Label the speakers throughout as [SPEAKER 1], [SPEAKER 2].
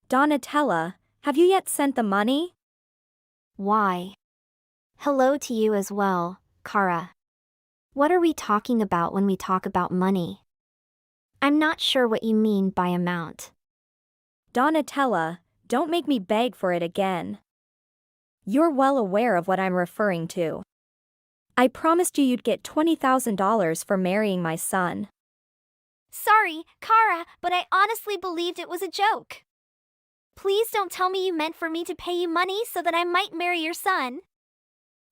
[SPEAKER 1] Donatella, have you yet sent the money?
[SPEAKER 2] Why? Hello to you as well, Kara. What are we talking about when we talk about money? I'm not sure what you mean by amount.
[SPEAKER 1] Donatella, don't make me beg for it again. You're well aware of what I'm referring to. I promised you'd get $20,000 for marrying my son.
[SPEAKER 3] Sorry, Kara, but I honestly believed it was a joke. Please don't tell me you meant for me to pay you money so that I might marry your son.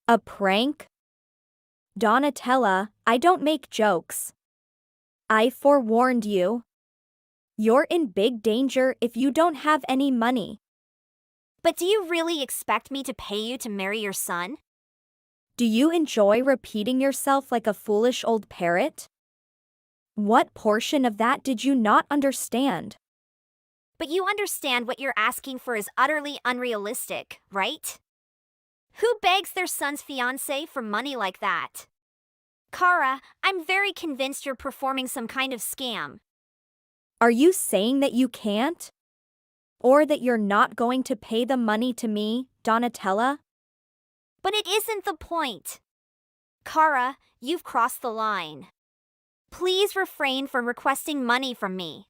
[SPEAKER 1] A prank? Donatella, I don't make jokes. I forewarned you. You're in big danger if you don't have any money.
[SPEAKER 3] But do you really expect me to pay you to marry your son?
[SPEAKER 1] Do you enjoy repeating yourself like a foolish old parrot? What portion of that did you not understand?
[SPEAKER 3] But you understand what you're asking for is utterly unrealistic, right? Who begs their son's fiancée for money like that? Kara, I'm very convinced you're performing some kind of scam.
[SPEAKER 1] Are you saying that you can't? Or that you're not going to pay the money to me, Donatella?
[SPEAKER 3] But it isn't the point. Kara, you've crossed the line. Please refrain from requesting money from me.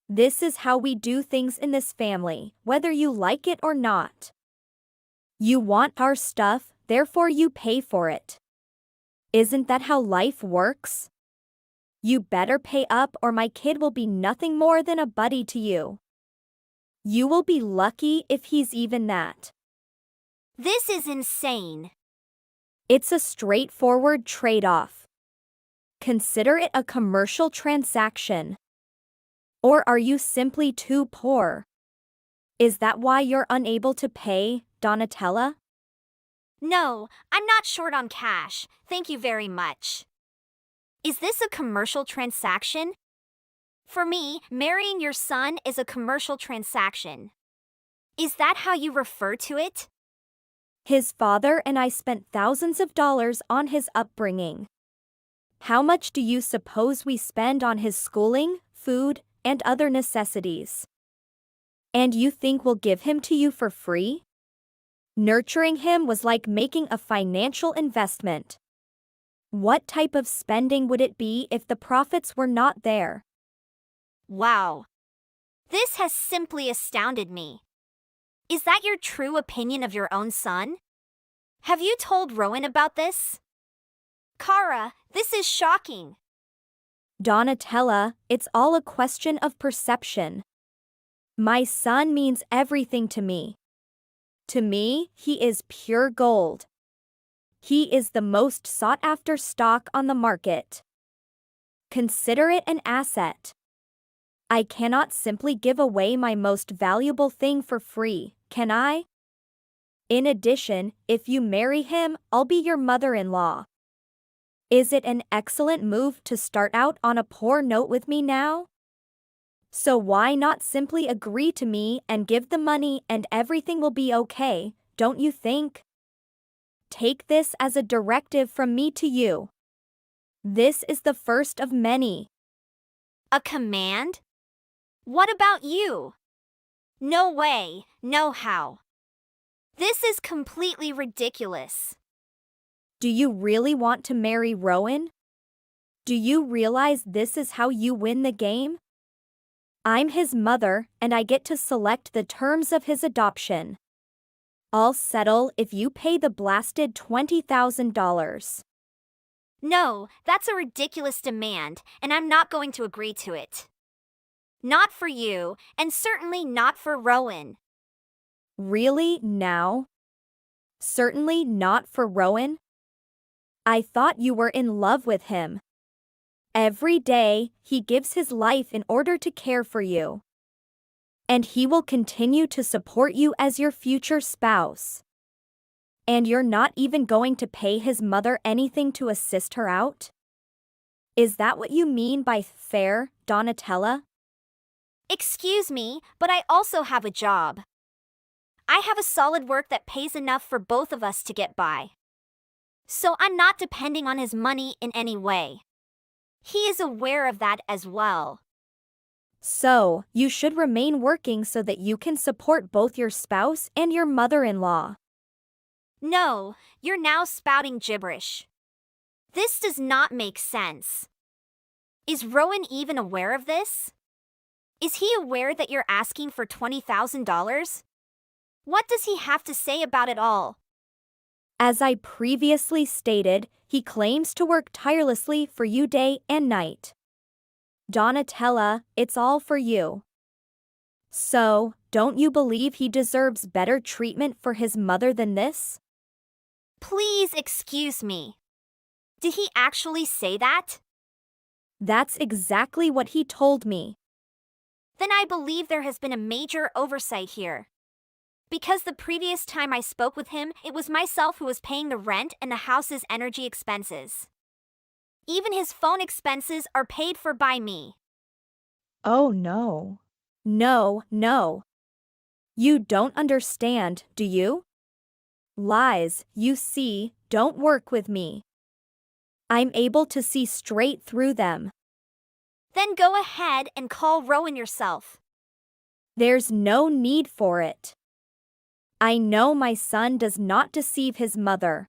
[SPEAKER 1] This is how we do things in this family, whether you like it or not. You want our stuff, therefore you pay for it. Isn't that how life works? You better pay up or my kid will be nothing more than a buddy to you. You will be lucky if he's even that.
[SPEAKER 3] This is insane.
[SPEAKER 1] It's a straightforward trade-off. Consider it a commercial transaction. Or are you simply too poor? Is that why you're unable to pay, Donatella?
[SPEAKER 3] No, I'm not short on cash, thank you very much. Is this a commercial transaction? For me, marrying your son is a commercial transaction. Is that how you refer to it?
[SPEAKER 1] His father and I spent thousands of dollars on his upbringing. How much do you suppose we spend on his schooling, food, and other necessities? And you think we'll give him to you for free? Nurturing him was like making a financial investment. What type of spending would it be if the profits were not there?
[SPEAKER 3] Wow. This has simply astounded me. Is that your true opinion of your own son? Have you told Rowan about this? Kara, this is shocking.
[SPEAKER 1] Donatella, it's all a question of perception. My son means everything to me. To me, he is pure gold. He is the most sought-after stock on the market. Consider it an asset. I cannot simply give away my most valuable thing for free, can I? In addition, if you marry him, I'll be your mother-in-law. Is it an excellent move to start out on a poor note with me now? So why not simply agree to me and give the money and everything will be okay, don't you think? Take this as a directive from me to you. This is the first of many.
[SPEAKER 3] A command? What about you? No way, no how. This is completely ridiculous.
[SPEAKER 1] Do you really want to marry Rowan? Do you realize this is how you win the game? I'm his mother, and I get to select the terms of his adoption. I'll settle if you pay the blasted $20,000.
[SPEAKER 3] No, that's a ridiculous demand, and I'm not going to agree to it. Not for you, and certainly not for Rowan.
[SPEAKER 1] Really, now? Certainly not for Rowan? I thought you were in love with him. Every day, he gives his life in order to care for you. And he will continue to support you as your future spouse. And you're not even going to pay his mother anything to assist her out? Is that what you mean by fair, Donatella?
[SPEAKER 3] Excuse me, but I also have a job. I have a solid work that pays enough for both of us to get by. So I'm not depending on his money in any way. He is aware of that as well.
[SPEAKER 1] So, you should remain working so that you can support both your spouse and your mother-in-law.
[SPEAKER 3] No, you're now spouting gibberish. This does not make sense. Is Rowan even aware of this? Is he aware that you're asking for $20,000? What does he have to say about it all?
[SPEAKER 1] As I previously stated, he claims to work tirelessly for you day and night. Donatella, it's all for you. So, don't you believe he deserves better treatment for his mother than this?
[SPEAKER 3] Please excuse me. Did he actually say that?
[SPEAKER 1] That's exactly what he told me.
[SPEAKER 3] Then I believe there has been a major oversight here. Because the previous time I spoke with him, it was myself who was paying the rent and the house's energy expenses. Even his phone expenses are paid for by me.
[SPEAKER 1] Oh no. No. You don't understand, do you? Lies, you see, don't work with me. I'm able to see straight through them.
[SPEAKER 3] Then go ahead and call Rowan yourself.
[SPEAKER 1] There's no need for it. I know my son does not deceive his mother.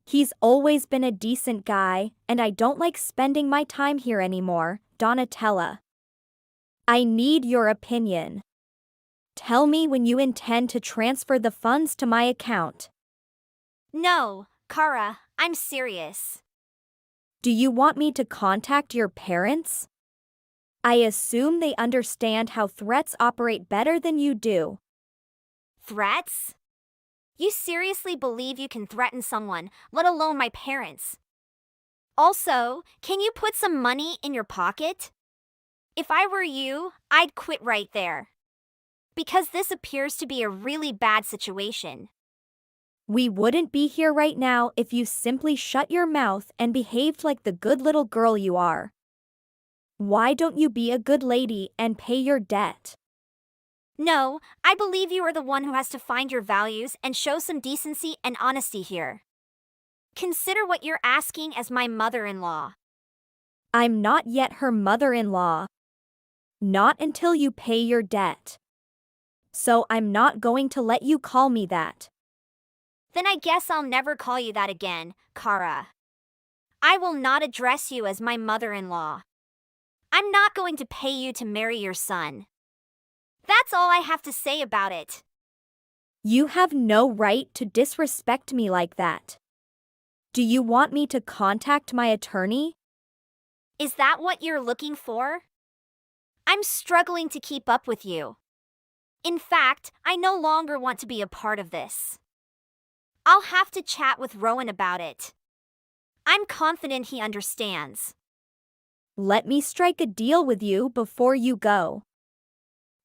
[SPEAKER 1] He's always been a decent guy, and I don't like spending my time here anymore, Donatella. I need your opinion. Tell me when you intend to transfer the funds to my account.
[SPEAKER 3] No, Kara, I'm serious.
[SPEAKER 1] Do you want me to contact your parents? I assume they understand how threats operate better than you do.
[SPEAKER 3] Threats? You seriously believe you can threaten someone, let alone my parents? Also, can you put some money in your pocket? If I were you, I'd quit right there. Because this appears to be a really bad situation.
[SPEAKER 1] We wouldn't be here right now if you simply shut your mouth and behaved like the good little girl you are. Why don't you be a good lady and pay your debt?
[SPEAKER 3] No, I believe you are the one who has to find your values and show some decency and honesty here. Consider what you're asking as my mother-in-law.
[SPEAKER 1] I'm not yet her mother-in-law. Not until you pay your debt. So I'm not going to let you call me that.
[SPEAKER 3] Then I guess I'll never call you that again, Kara. I will not address you as my mother-in-law. I'm not going to pay you to marry your son. That's all I have to say about it.
[SPEAKER 1] You have no right to disrespect me like that. Do you want me to contact my attorney?
[SPEAKER 3] Is that what you're looking for? I'm struggling to keep up with you. In fact, I no longer want to be a part of this. I'll have to chat with Rowan about it. I'm confident he understands.
[SPEAKER 1] Let me strike a deal with you before you go.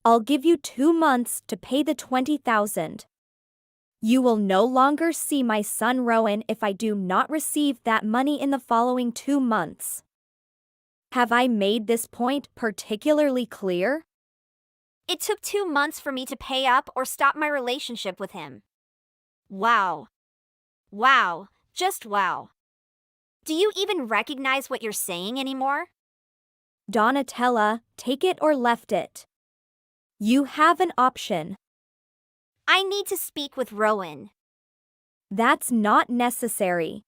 [SPEAKER 1] I'll give you 2 months to pay the $20,000. You will no longer see my son Rowan if I do not receive that money in the following 2 months. Have I made this point particularly clear?
[SPEAKER 3] It took 2 months for me to pay up or stop my relationship with him. Wow. Wow, just wow. Do you even recognize what you're saying anymore?
[SPEAKER 1] Donatella, take it or left it. You have an option.
[SPEAKER 3] I need to speak with Rowan.
[SPEAKER 1] That's not necessary.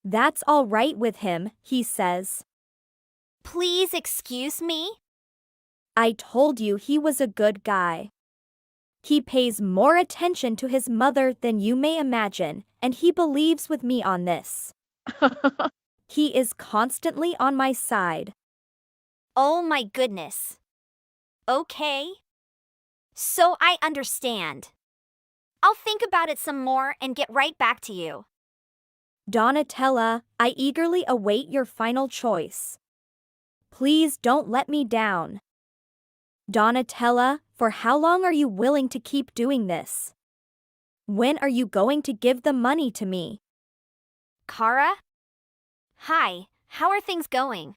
[SPEAKER 1] That's all right with him, he says.
[SPEAKER 3] Please excuse me?
[SPEAKER 1] I told you he was a good guy. He pays more attention to his mother than you may imagine, and he believes with me on this. He is constantly on my side.
[SPEAKER 3] Oh my goodness. Okay. So I understand. I'll think about it some more and get right back to you.
[SPEAKER 1] Donatella, I eagerly await your final choice. Please don't let me down. Donatella, for how long are you willing to keep doing this? When are you going to give the money to me?
[SPEAKER 3] Kara? Hi, how are things going?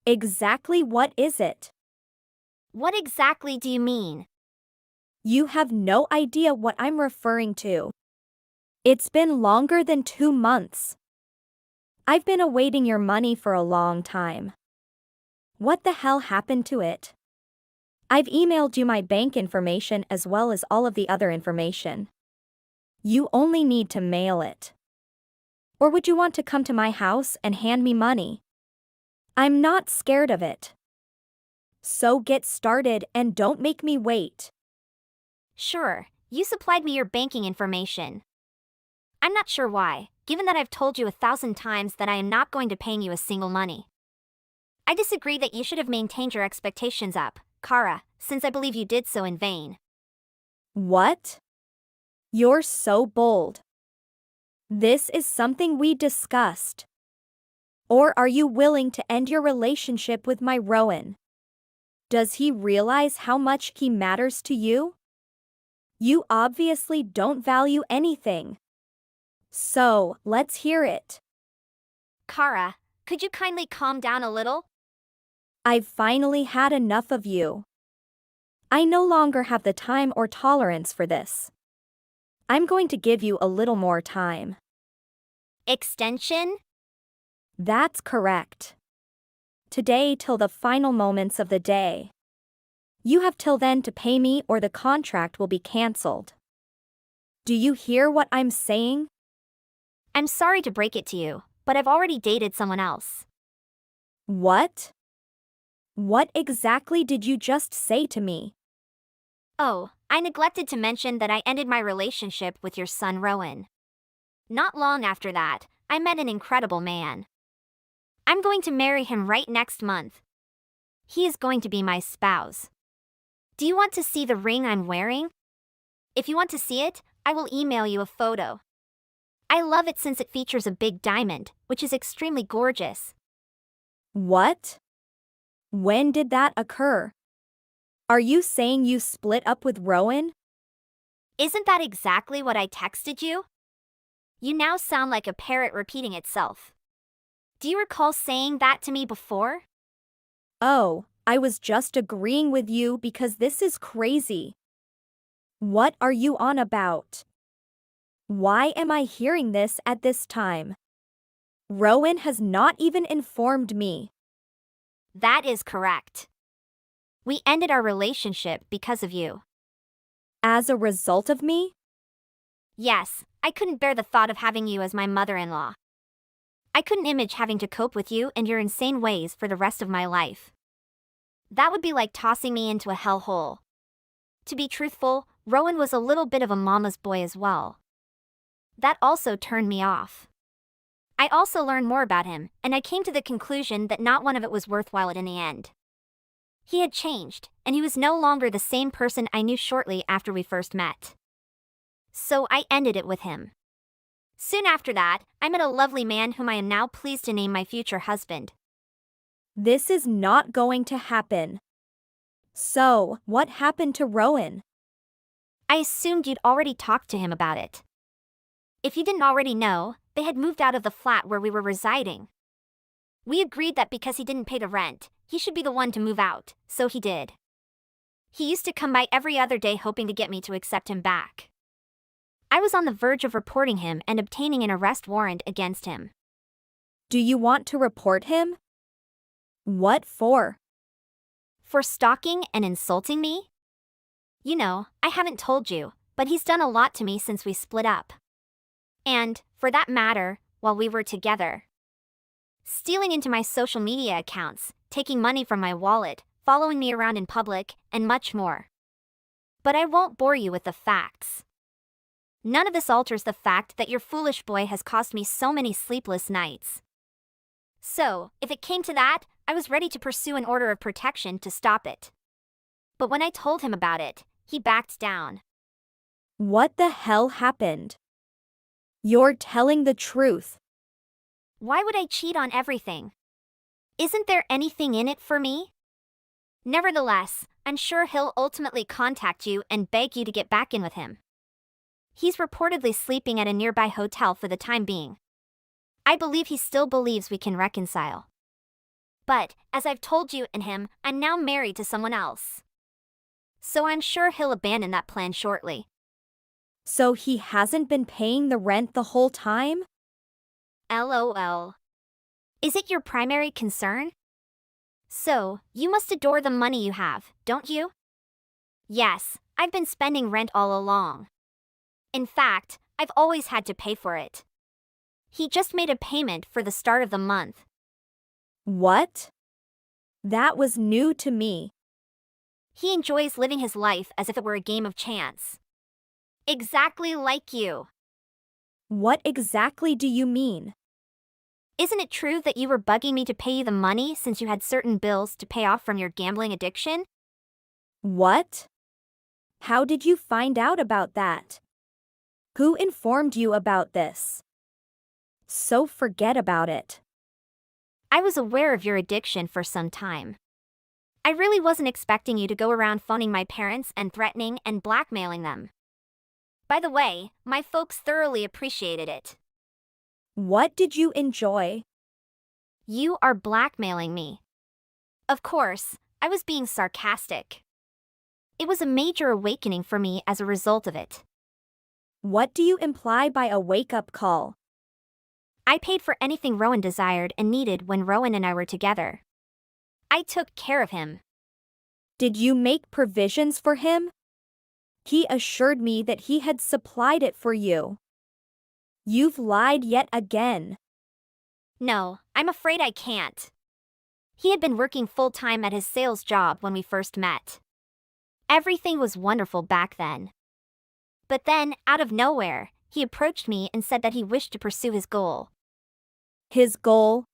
[SPEAKER 1] Exactly what is it?
[SPEAKER 3] What exactly do you mean?
[SPEAKER 1] You have no idea what I'm referring to. It's been longer than 2 months. I've been awaiting your money for a long time. What the hell happened to it? I've emailed you my bank information as well as all of the other information. You only need to mail it. Or would you want to come to my house and hand me money? I'm not scared of it. So get started and don't make me wait.
[SPEAKER 3] Sure, you supplied me your banking information. I'm not sure why, given that I've told you 1,000 times that I am not going to pay you a single money. I disagree that you should have maintained your expectations up, Kara, since I believe you did so in vain.
[SPEAKER 1] What? You're so bold. This is something we discussed. Or are you willing to end your relationship with my Rowan? Does he realize how much he matters to you? You obviously don't value anything. So, let's hear it.
[SPEAKER 3] Kara, could you kindly calm down a little?
[SPEAKER 1] I've finally had enough of you. I no longer have the time or tolerance for this. I'm going to give you a little more time.
[SPEAKER 3] Extension?
[SPEAKER 1] That's correct. Today till the final moments of the day. You have till then to pay me or the contract will be cancelled. Do you hear what I'm saying?
[SPEAKER 3] I'm sorry to break it to you, but I've already dated someone else.
[SPEAKER 1] What? What exactly did you just say to me?
[SPEAKER 3] Oh, I neglected to mention that I ended my relationship with your son Rowan. Not long after that, I met an incredible man. I'm going to marry him right next month. He is going to be my spouse. Do you want to see the ring I'm wearing? If you want to see it, I will email you a photo. I love it since it features a big diamond, which is extremely gorgeous.
[SPEAKER 1] What? When did that occur? Are you saying you split up with Rowan?
[SPEAKER 3] Isn't that exactly what I texted you? You now sound like a parrot repeating itself. Do you recall saying that to me before?
[SPEAKER 1] Oh, I was just agreeing with you because this is crazy. What are you on about? Why am I hearing this at this time? Rowan has not even informed me.
[SPEAKER 3] That is correct. We ended our relationship because of you.
[SPEAKER 1] As a result of me?
[SPEAKER 3] Yes, I couldn't bear the thought of having you as my mother-in-law. I couldn't image having to cope with you and your insane ways for the rest of my life. That would be like tossing me into a hellhole. To be truthful, Rowan was a little bit of a mama's boy as well. That also turned me off. I also learned more about him, and I came to the conclusion that not one of it was worthwhile in the end. He had changed, and he was no longer the same person I knew shortly after we first met. So I ended it with him. Soon after that, I met a lovely man whom I am now pleased to name my future husband.
[SPEAKER 1] This is not going to happen. So, what happened to Rowan?
[SPEAKER 3] I assumed you'd already talked to him about it. If you didn't already know, they had moved out of the flat where we were residing. We agreed that because he didn't pay the rent, he should be the one to move out, so he did. He used to come by every other day hoping to get me to accept him back. I was on the verge of reporting him and obtaining an arrest warrant against him.
[SPEAKER 1] Do you want to report him? What for?
[SPEAKER 3] For stalking and insulting me? You know, I haven't told you, but he's done a lot to me since we split up. And, for that matter, while we were together. Stealing into my social media accounts, taking money from my wallet, following me around in public, and much more. But I won't bore you with the facts. None of this alters the fact that your foolish boy has cost me so many sleepless nights. So, if it came to that, I was ready to pursue an order of protection to stop it. But when I told him about it, he backed down.
[SPEAKER 1] What the hell happened? You're telling the truth.
[SPEAKER 3] Why would I cheat on everything? Isn't there anything in it for me? Nevertheless, I'm sure he'll ultimately contact you and beg you to get back in with him. He's reportedly sleeping at a nearby hotel for the time being. I believe he still believes we can reconcile. But, as I've told you and him, I'm now married to someone else. So I'm sure he'll abandon that plan shortly.
[SPEAKER 1] So he hasn't been paying the rent the whole time?
[SPEAKER 3] LOL. Is it your primary concern? So, you must adore the money you have, don't you? Yes, I've been spending rent all along. In fact, I've always had to pay for it. He just made a payment for the start of the month.
[SPEAKER 1] What? That was new to me.
[SPEAKER 3] He enjoys living his life as if it were a game of chance. Exactly like you.
[SPEAKER 1] What exactly do you mean?
[SPEAKER 3] Isn't it true that you were bugging me to pay you the money since you had certain bills to pay off from your gambling addiction?
[SPEAKER 1] What? How did you find out about that? Who informed you about this? So forget about it.
[SPEAKER 3] I was aware of your addiction for some time. I really wasn't expecting you to go around phoning my parents and threatening and blackmailing them. By the way, my folks thoroughly appreciated it.
[SPEAKER 1] What did you enjoy?
[SPEAKER 3] You are blackmailing me. Of course, I was being sarcastic. It was a major awakening for me as a result of it.
[SPEAKER 1] What do you imply by a wake-up call?
[SPEAKER 3] I paid for anything Rowan desired and needed when Rowan and I were together. I took care of him.
[SPEAKER 1] Did you make provisions for him? He assured me that he had supplied it for you. You've lied yet again.
[SPEAKER 3] No, I'm afraid I can't. He had been working full-time at his sales job when we first met. Everything was wonderful back then. But then, out of nowhere, he approached me and said that he wished to pursue his goal.
[SPEAKER 1] His goal?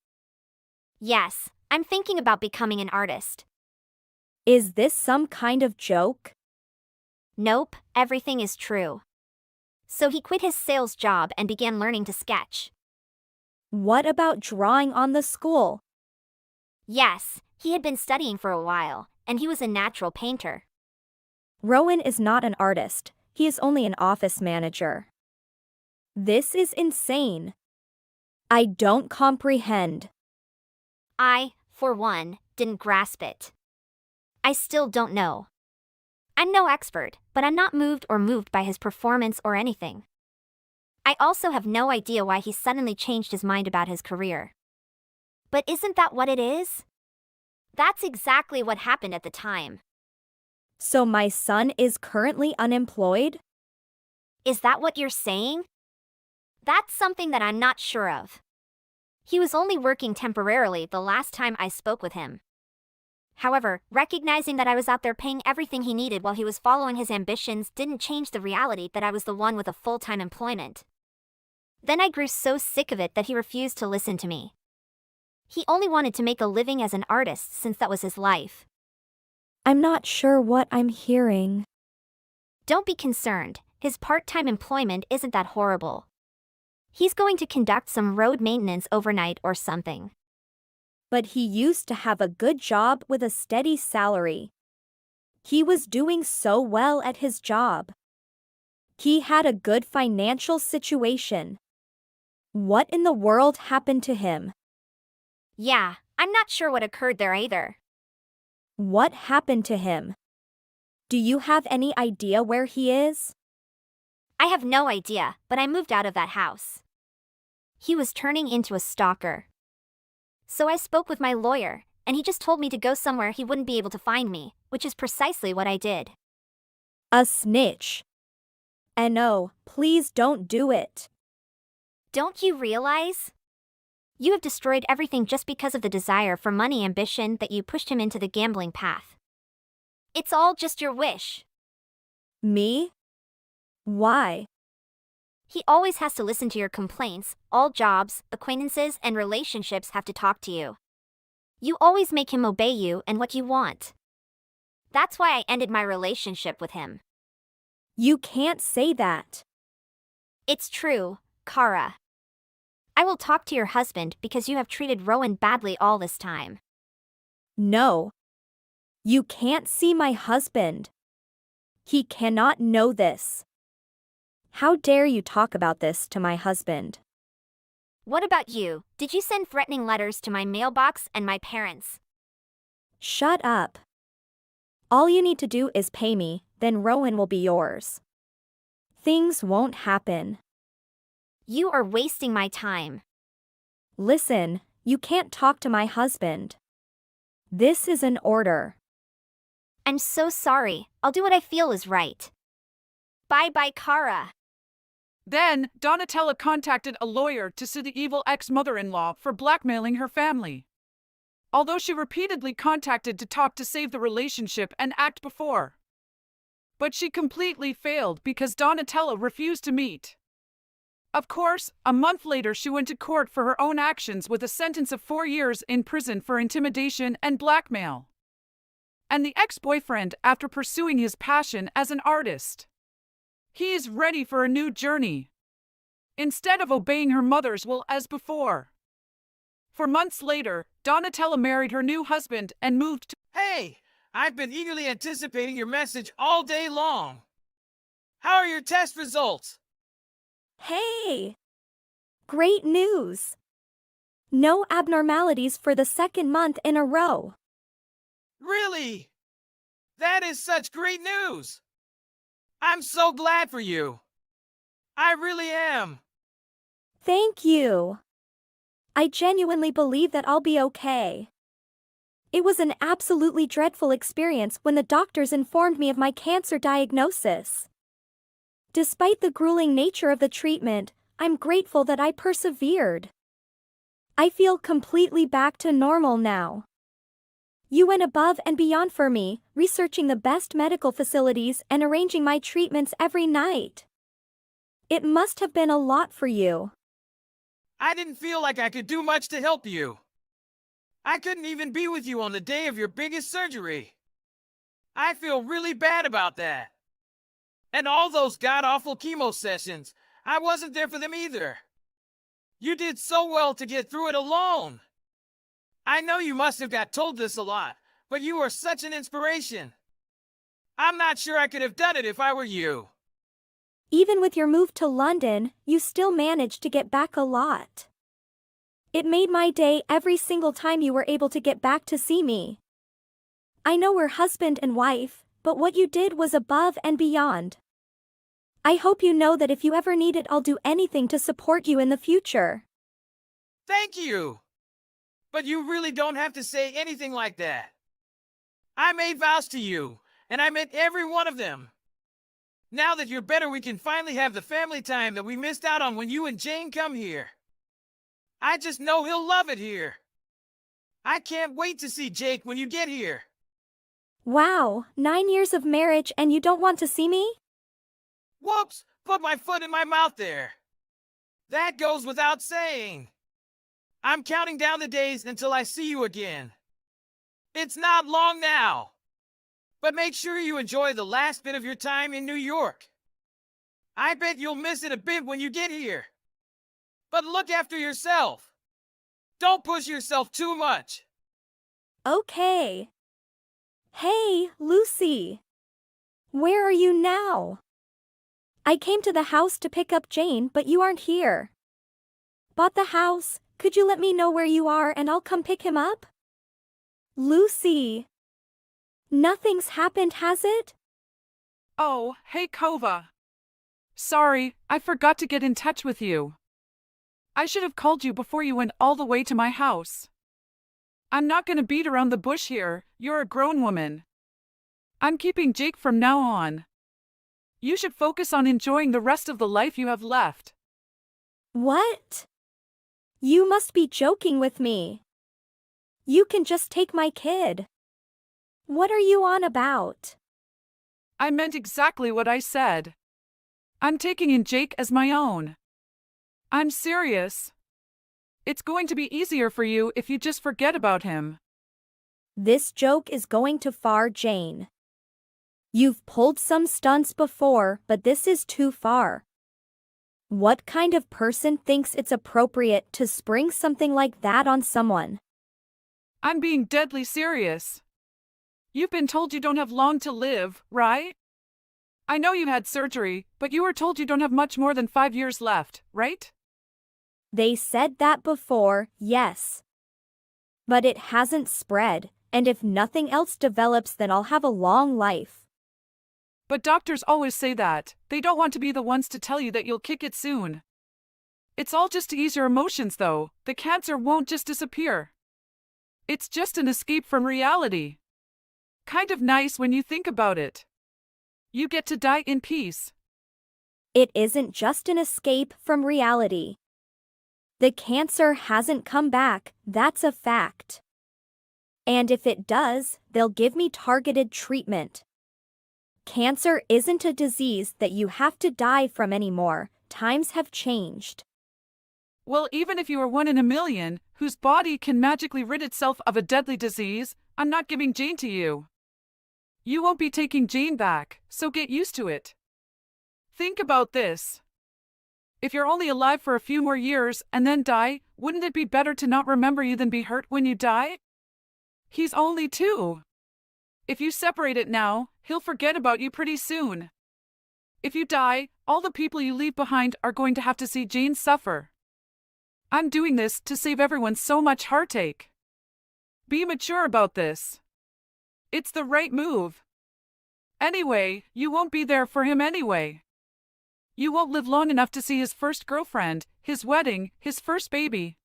[SPEAKER 3] Yes, I'm thinking about becoming an artist.
[SPEAKER 1] Is this some kind of joke?
[SPEAKER 3] Nope, everything is true. So he quit his sales job and began learning to sketch.
[SPEAKER 1] What about drawing on the school?
[SPEAKER 3] Yes, he had been studying for a while, and he was a natural painter.
[SPEAKER 1] Rowan is not an artist, he is only an office manager. This is insane. I don't comprehend.
[SPEAKER 3] I, for one, didn't grasp it. I still don't know. I'm no expert, but I'm not moved by his performance or anything. I also have no idea why he suddenly changed his mind about his career. But isn't that what it is? That's exactly what happened at the time.
[SPEAKER 1] So my son is currently unemployed?
[SPEAKER 3] Is that what you're saying? That's something that I'm not sure of. He was only working temporarily the last time I spoke with him. However, recognizing that I was out there paying everything he needed while he was following his ambitions didn't change the reality that I was the one with a full-time employment. Then I grew so sick of it that he refused to listen to me. He only wanted to make a living as an artist since that was his life.
[SPEAKER 1] I'm not sure what I'm hearing.
[SPEAKER 3] Don't be concerned, his part-time employment isn't that horrible. He's going to conduct some road maintenance overnight or something.
[SPEAKER 1] But he used to have a good job with a steady salary. He was doing so well at his job. He had a good financial situation. What in the world happened to him?
[SPEAKER 3] Yeah, I'm not sure what occurred there either.
[SPEAKER 1] What happened to him? Do you have any idea where he is?
[SPEAKER 3] I have no idea, but I moved out of that house. He was turning into a stalker. So I spoke with my lawyer, and he just told me to go somewhere he wouldn't be able to find me, which is precisely what I did.
[SPEAKER 1] A snitch. And no, please don't do it.
[SPEAKER 3] Don't you realize? You have destroyed everything just because of the desire for money ambition that you pushed him into the gambling path. It's all just your wish.
[SPEAKER 1] Me? Why?
[SPEAKER 3] He always has to listen to your complaints. All jobs, acquaintances, and relationships have to talk to you. You always make him obey you and what you want. That's why I ended my relationship with him.
[SPEAKER 1] You can't say that.
[SPEAKER 3] It's true, Kara. I will talk to your husband because you have treated Rowan badly all this time.
[SPEAKER 1] No. You can't see my husband. He cannot know this. How dare you talk about this to my husband?
[SPEAKER 3] What about you? Did you send threatening letters to my mailbox and my parents?
[SPEAKER 1] Shut up. All you need to do is pay me, then Rowan will be yours. Things won't happen.
[SPEAKER 3] You are wasting my time.
[SPEAKER 1] Listen, you can't talk to my husband. This is an order.
[SPEAKER 3] I'm so sorry. I'll do what I feel is right. Bye-bye, Kara.
[SPEAKER 4] Then, Donatella contacted a lawyer to sue the evil ex-mother-in-law for blackmailing her family. Although she repeatedly contacted to talk to save the relationship and act before. But she completely failed because Donatella refused to meet. Of course, a month later she went to court for her own actions with a sentence of 4 years in prison for intimidation and blackmail. And the ex-boyfriend, after pursuing his passion as an artist, he is ready for a new journey, instead of obeying her mother's will as before. For months later, Donatella married her new husband and moved to—
[SPEAKER 5] Hey, I've been eagerly anticipating your message all day long. How are your test results?
[SPEAKER 1] Hey! Great news! No abnormalities for the second month in a row.
[SPEAKER 5] Really? That is such great news! I'm so glad for you. I really am.
[SPEAKER 1] Thank you. I genuinely believe that I'll be okay. It was an absolutely dreadful experience when the doctors informed me of my cancer diagnosis. Despite the grueling nature of the treatment, I'm grateful that I persevered. I feel completely back to normal now. You went above and beyond for me, researching the best medical facilities and arranging my treatments every night. It must have been a lot for you.
[SPEAKER 5] I didn't feel like I could do much to help you. I couldn't even be with you on the day of your biggest surgery. I feel really bad about that. And all those god-awful chemo sessions, I wasn't there for them either. You did so well to get through it alone. I know you must have got told this a lot, but you are such an inspiration. I'm not sure I could have done it if I were you.
[SPEAKER 1] Even with your move to London, you still managed to get back a lot. It made my day every single time you were able to get back to see me. I know we're husband and wife, but what you did was above and beyond. I hope you know that if you ever need it, I'll do anything to support you in the future.
[SPEAKER 5] Thank you. But you really don't have to say anything like that. I made vows to you, and I meant every one of them. Now that you're better, we can finally have the family time that we missed out on when you and Jane come here. I just know he'll love it here. I can't wait to see Jake when you get here.
[SPEAKER 1] Wow, 9 years of marriage and you don't want to see me?
[SPEAKER 5] Whoops, put my foot in my mouth there. That goes without saying. I'm counting down the days until I see you again. It's not long now. But make sure you enjoy the last bit of your time in New York. I bet you'll miss it a bit when you get here. But look after yourself. Don't push yourself too much.
[SPEAKER 1] Okay. Hey, Lucy. Where are you now? I came to the house to pick up Jane, but you aren't here. Bought the house, could you let me know where you are and I'll come pick him up? Lucy. Nothing's happened, has it?
[SPEAKER 4] Oh, hey Kova. Sorry, I forgot to get in touch with you. I should have called you before you went all the way to my house. I'm not gonna beat around the bush here, you're a grown woman. I'm keeping Jake from now on. You should focus on enjoying the rest of the life you have left.
[SPEAKER 1] What? You must be joking with me. You can just take my kid. What are you on about?
[SPEAKER 4] I meant exactly what I said. I'm taking in Jake as my own. I'm serious. It's going to be easier for you if you just forget about him.
[SPEAKER 1] This joke is going too far, Jane. You've pulled some stunts before, but this is too far. What kind of person thinks it's appropriate to spring something like that on someone?
[SPEAKER 4] I'm being deadly serious. You've been told you don't have long to live, right? I know you had surgery, but you were told you don't have much more than 5 years left, right?
[SPEAKER 1] They said that before, yes. But it hasn't spread, and if nothing else develops, then I'll have a long life.
[SPEAKER 4] But doctors always say that. They don't want to be the ones to tell you that you'll kick it soon. It's all just to ease your emotions though. The cancer won't just disappear. It's just an escape from reality. Kind of nice when you think about it. You get to die in peace.
[SPEAKER 1] It isn't just an escape from reality. The cancer hasn't come back, that's a fact. And if it does, they'll give me targeted treatment. Cancer isn't a disease that you have to die from anymore. Times have changed.
[SPEAKER 4] Well, even if you are one in a million, whose body can magically rid itself of a deadly disease, I'm not giving Jane to you. You won't be taking Jane back, so get used to it. Think about this. If you're only alive for a few more years and then die, wouldn't it be better to not remember you than be hurt when you die? He's only 2. If you separate it now, he'll forget about you pretty soon. If you die, all the people you leave behind are going to have to see Jane suffer. I'm doing this to save everyone so much heartache. Be mature about this. It's the right move. Anyway, you won't be there for him anyway. You won't live long enough to see his first girlfriend, his wedding, his first baby.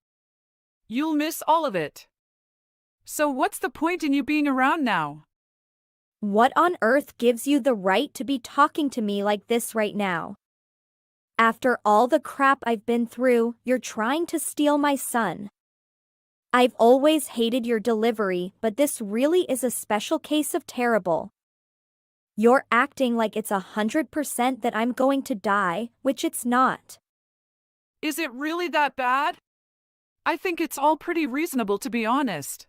[SPEAKER 4] You'll miss all of it. So what's the point in you being around now?
[SPEAKER 1] What on earth gives you the right to be talking to me like this right now? After all the crap I've been through, you're trying to steal my son. I've always hated your delivery, but this really is a special case of terrible. You're acting like it's 100% that I'm going to die, which it's not.
[SPEAKER 4] Is it really that bad? I think it's all pretty reasonable, to be honest.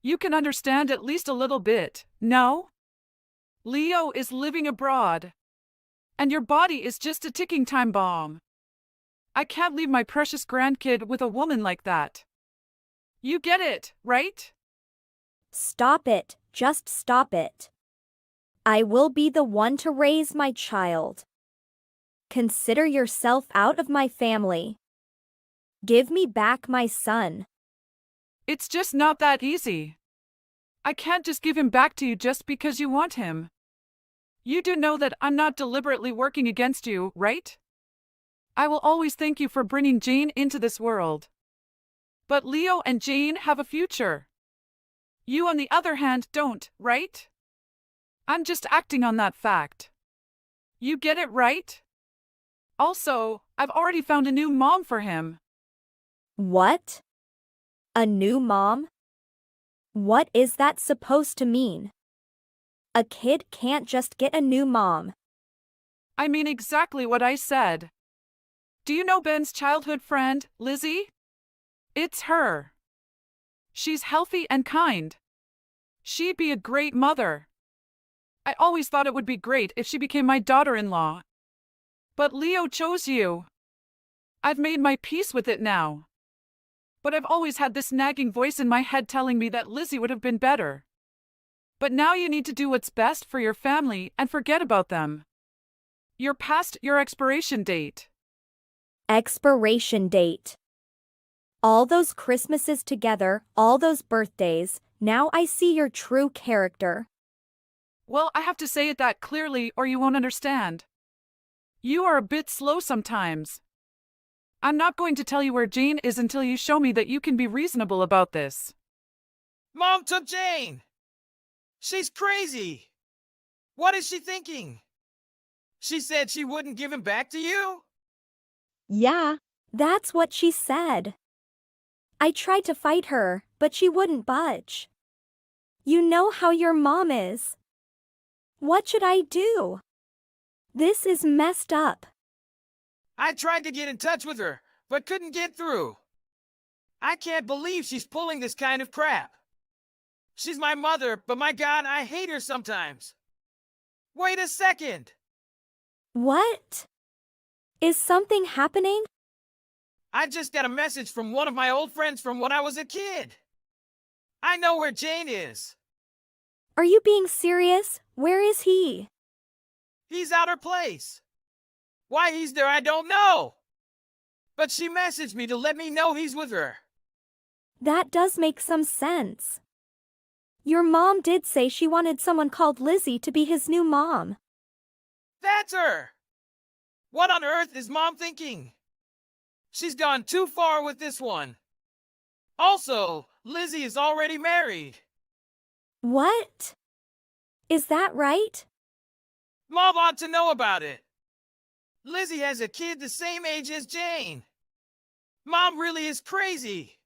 [SPEAKER 4] You can understand at least a little bit, no? Leo is living abroad. And your body is just a ticking time bomb. I can't leave my precious grandkid with a woman like that. You get it, right?
[SPEAKER 1] Stop it, just stop it. I will be the one to raise my child. Consider yourself out of my family. Give me back my son.
[SPEAKER 4] It's just not that easy. I can't just give him back to you just because you want him. You do know that I'm not deliberately working against you, right? I will always thank you for bringing Jane into this world. But Leo and Jane have a future. You, on the other hand, don't, right? I'm just acting on that fact. You get it, right? Also, I've already found a new mom for him.
[SPEAKER 1] What? A new mom? What is that supposed to mean? A kid can't just get a new mom.
[SPEAKER 4] I mean exactly what I said. Do you know Ben's childhood friend, Lizzie? It's her. She's healthy and kind. She'd be a great mother. I always thought it would be great if she became my daughter-in-law. But Leo chose you. I've made my peace with it now. But I've always had this nagging voice in my head telling me that Lizzie would have been better. But now you need to do what's best for your family and forget about them. You're past your expiration date.
[SPEAKER 1] Expiration date. All those Christmases together, all those birthdays, now I see your true character.
[SPEAKER 4] Well, I have to say it that clearly or you won't understand. You are a bit slow sometimes. I'm not going to tell you where Jane is until you show me that you can be reasonable about this.
[SPEAKER 5] Mom took Jane! She's crazy! What is she thinking? She said she wouldn't give him back to you?
[SPEAKER 1] Yeah, that's what she said. I tried to fight her, but she wouldn't budge. You know how your mom is. What should I do? This is messed up.
[SPEAKER 5] I tried to get in touch with her, but couldn't get through. I can't believe she's pulling this kind of crap. She's my mother, but my God, I hate her sometimes. Wait a second.
[SPEAKER 1] What? Is something happening?
[SPEAKER 5] I just got a message from one of my old friends from when I was a kid. I know where Jane is.
[SPEAKER 1] Are you being serious? Where is he?
[SPEAKER 5] He's out her place. Why he's there, I don't know. But she messaged me to let me know he's with her.
[SPEAKER 1] That does make some sense. Your mom did say she wanted someone called Lizzie to be his new mom.
[SPEAKER 5] That's her. What on earth is Mom thinking? She's gone too far with this one. Also, Lizzie is already married.
[SPEAKER 1] What? Is that right?
[SPEAKER 5] Mom ought to know about it. Lizzie has a kid the same age as Jane. Mom really is crazy.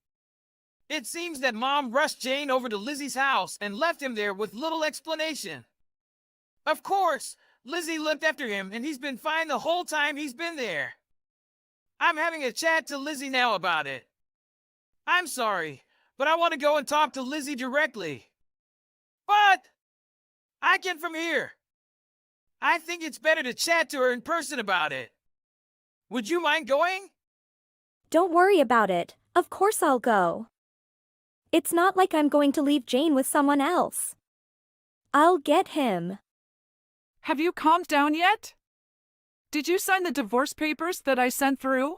[SPEAKER 5] It seems that Mom rushed Jane over to Lizzie's house and left him there with little explanation. Of course, Lizzie looked after him and he's been fine the whole time he's been there. I'm having a chat to Lizzie now about it. I'm sorry, but I want to go and talk to Lizzie directly. But I can from here. I think it's better to chat to her in person about it. Would you mind going?
[SPEAKER 1] Don't worry about it, of course I'll go. It's not like I'm going to leave Jane with someone else. I'll get him.
[SPEAKER 4] Have you calmed down yet? Did you sign the divorce papers that I sent through?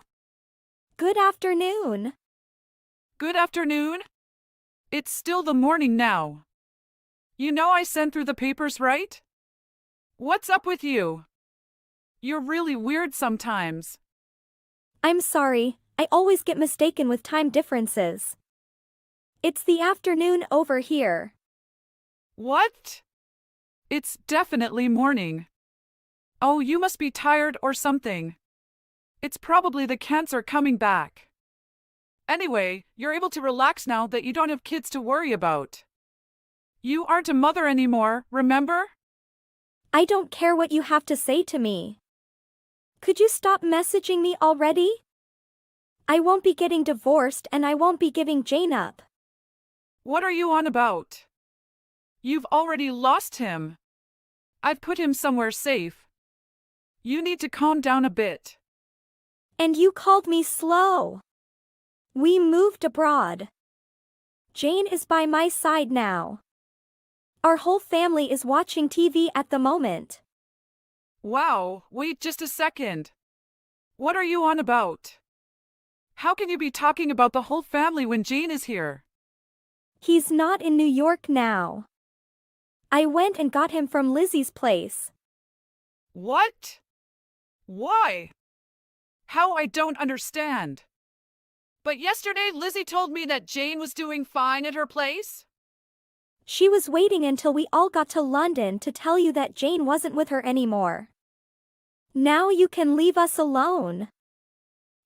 [SPEAKER 1] Good afternoon.
[SPEAKER 4] Good afternoon. It's still the morning now. You know I sent through the papers, right? What's up with you? You're really weird sometimes.
[SPEAKER 1] I'm sorry, I always get mistaken with time differences. It's the afternoon over here.
[SPEAKER 4] What? It's definitely morning. Oh, you must be tired or something. It's probably the cancer coming back. Anyway, you're able to relax now that you don't have kids to worry about. You aren't a mother anymore, remember?
[SPEAKER 1] I don't care what you have to say to me. Could you stop messaging me already? I won't be getting divorced and I won't be giving Jane up.
[SPEAKER 4] What are you on about? You've already lost him. I've put him somewhere safe. You need to calm down a bit.
[SPEAKER 1] And you called me slow. We moved abroad. Jane is by my side now. Our whole family is watching TV at the moment.
[SPEAKER 4] Wow, wait just a second. What are you on about? How can you be talking about the whole family when Jane is here?
[SPEAKER 1] He's not in New York now. I went and got him from Lizzie's place.
[SPEAKER 4] What? Why? How? I don't understand. But yesterday Lizzie told me that Jane was doing fine at her place?
[SPEAKER 1] She was waiting until we all got to London to tell you that Jane wasn't with her anymore. Now you can leave us alone.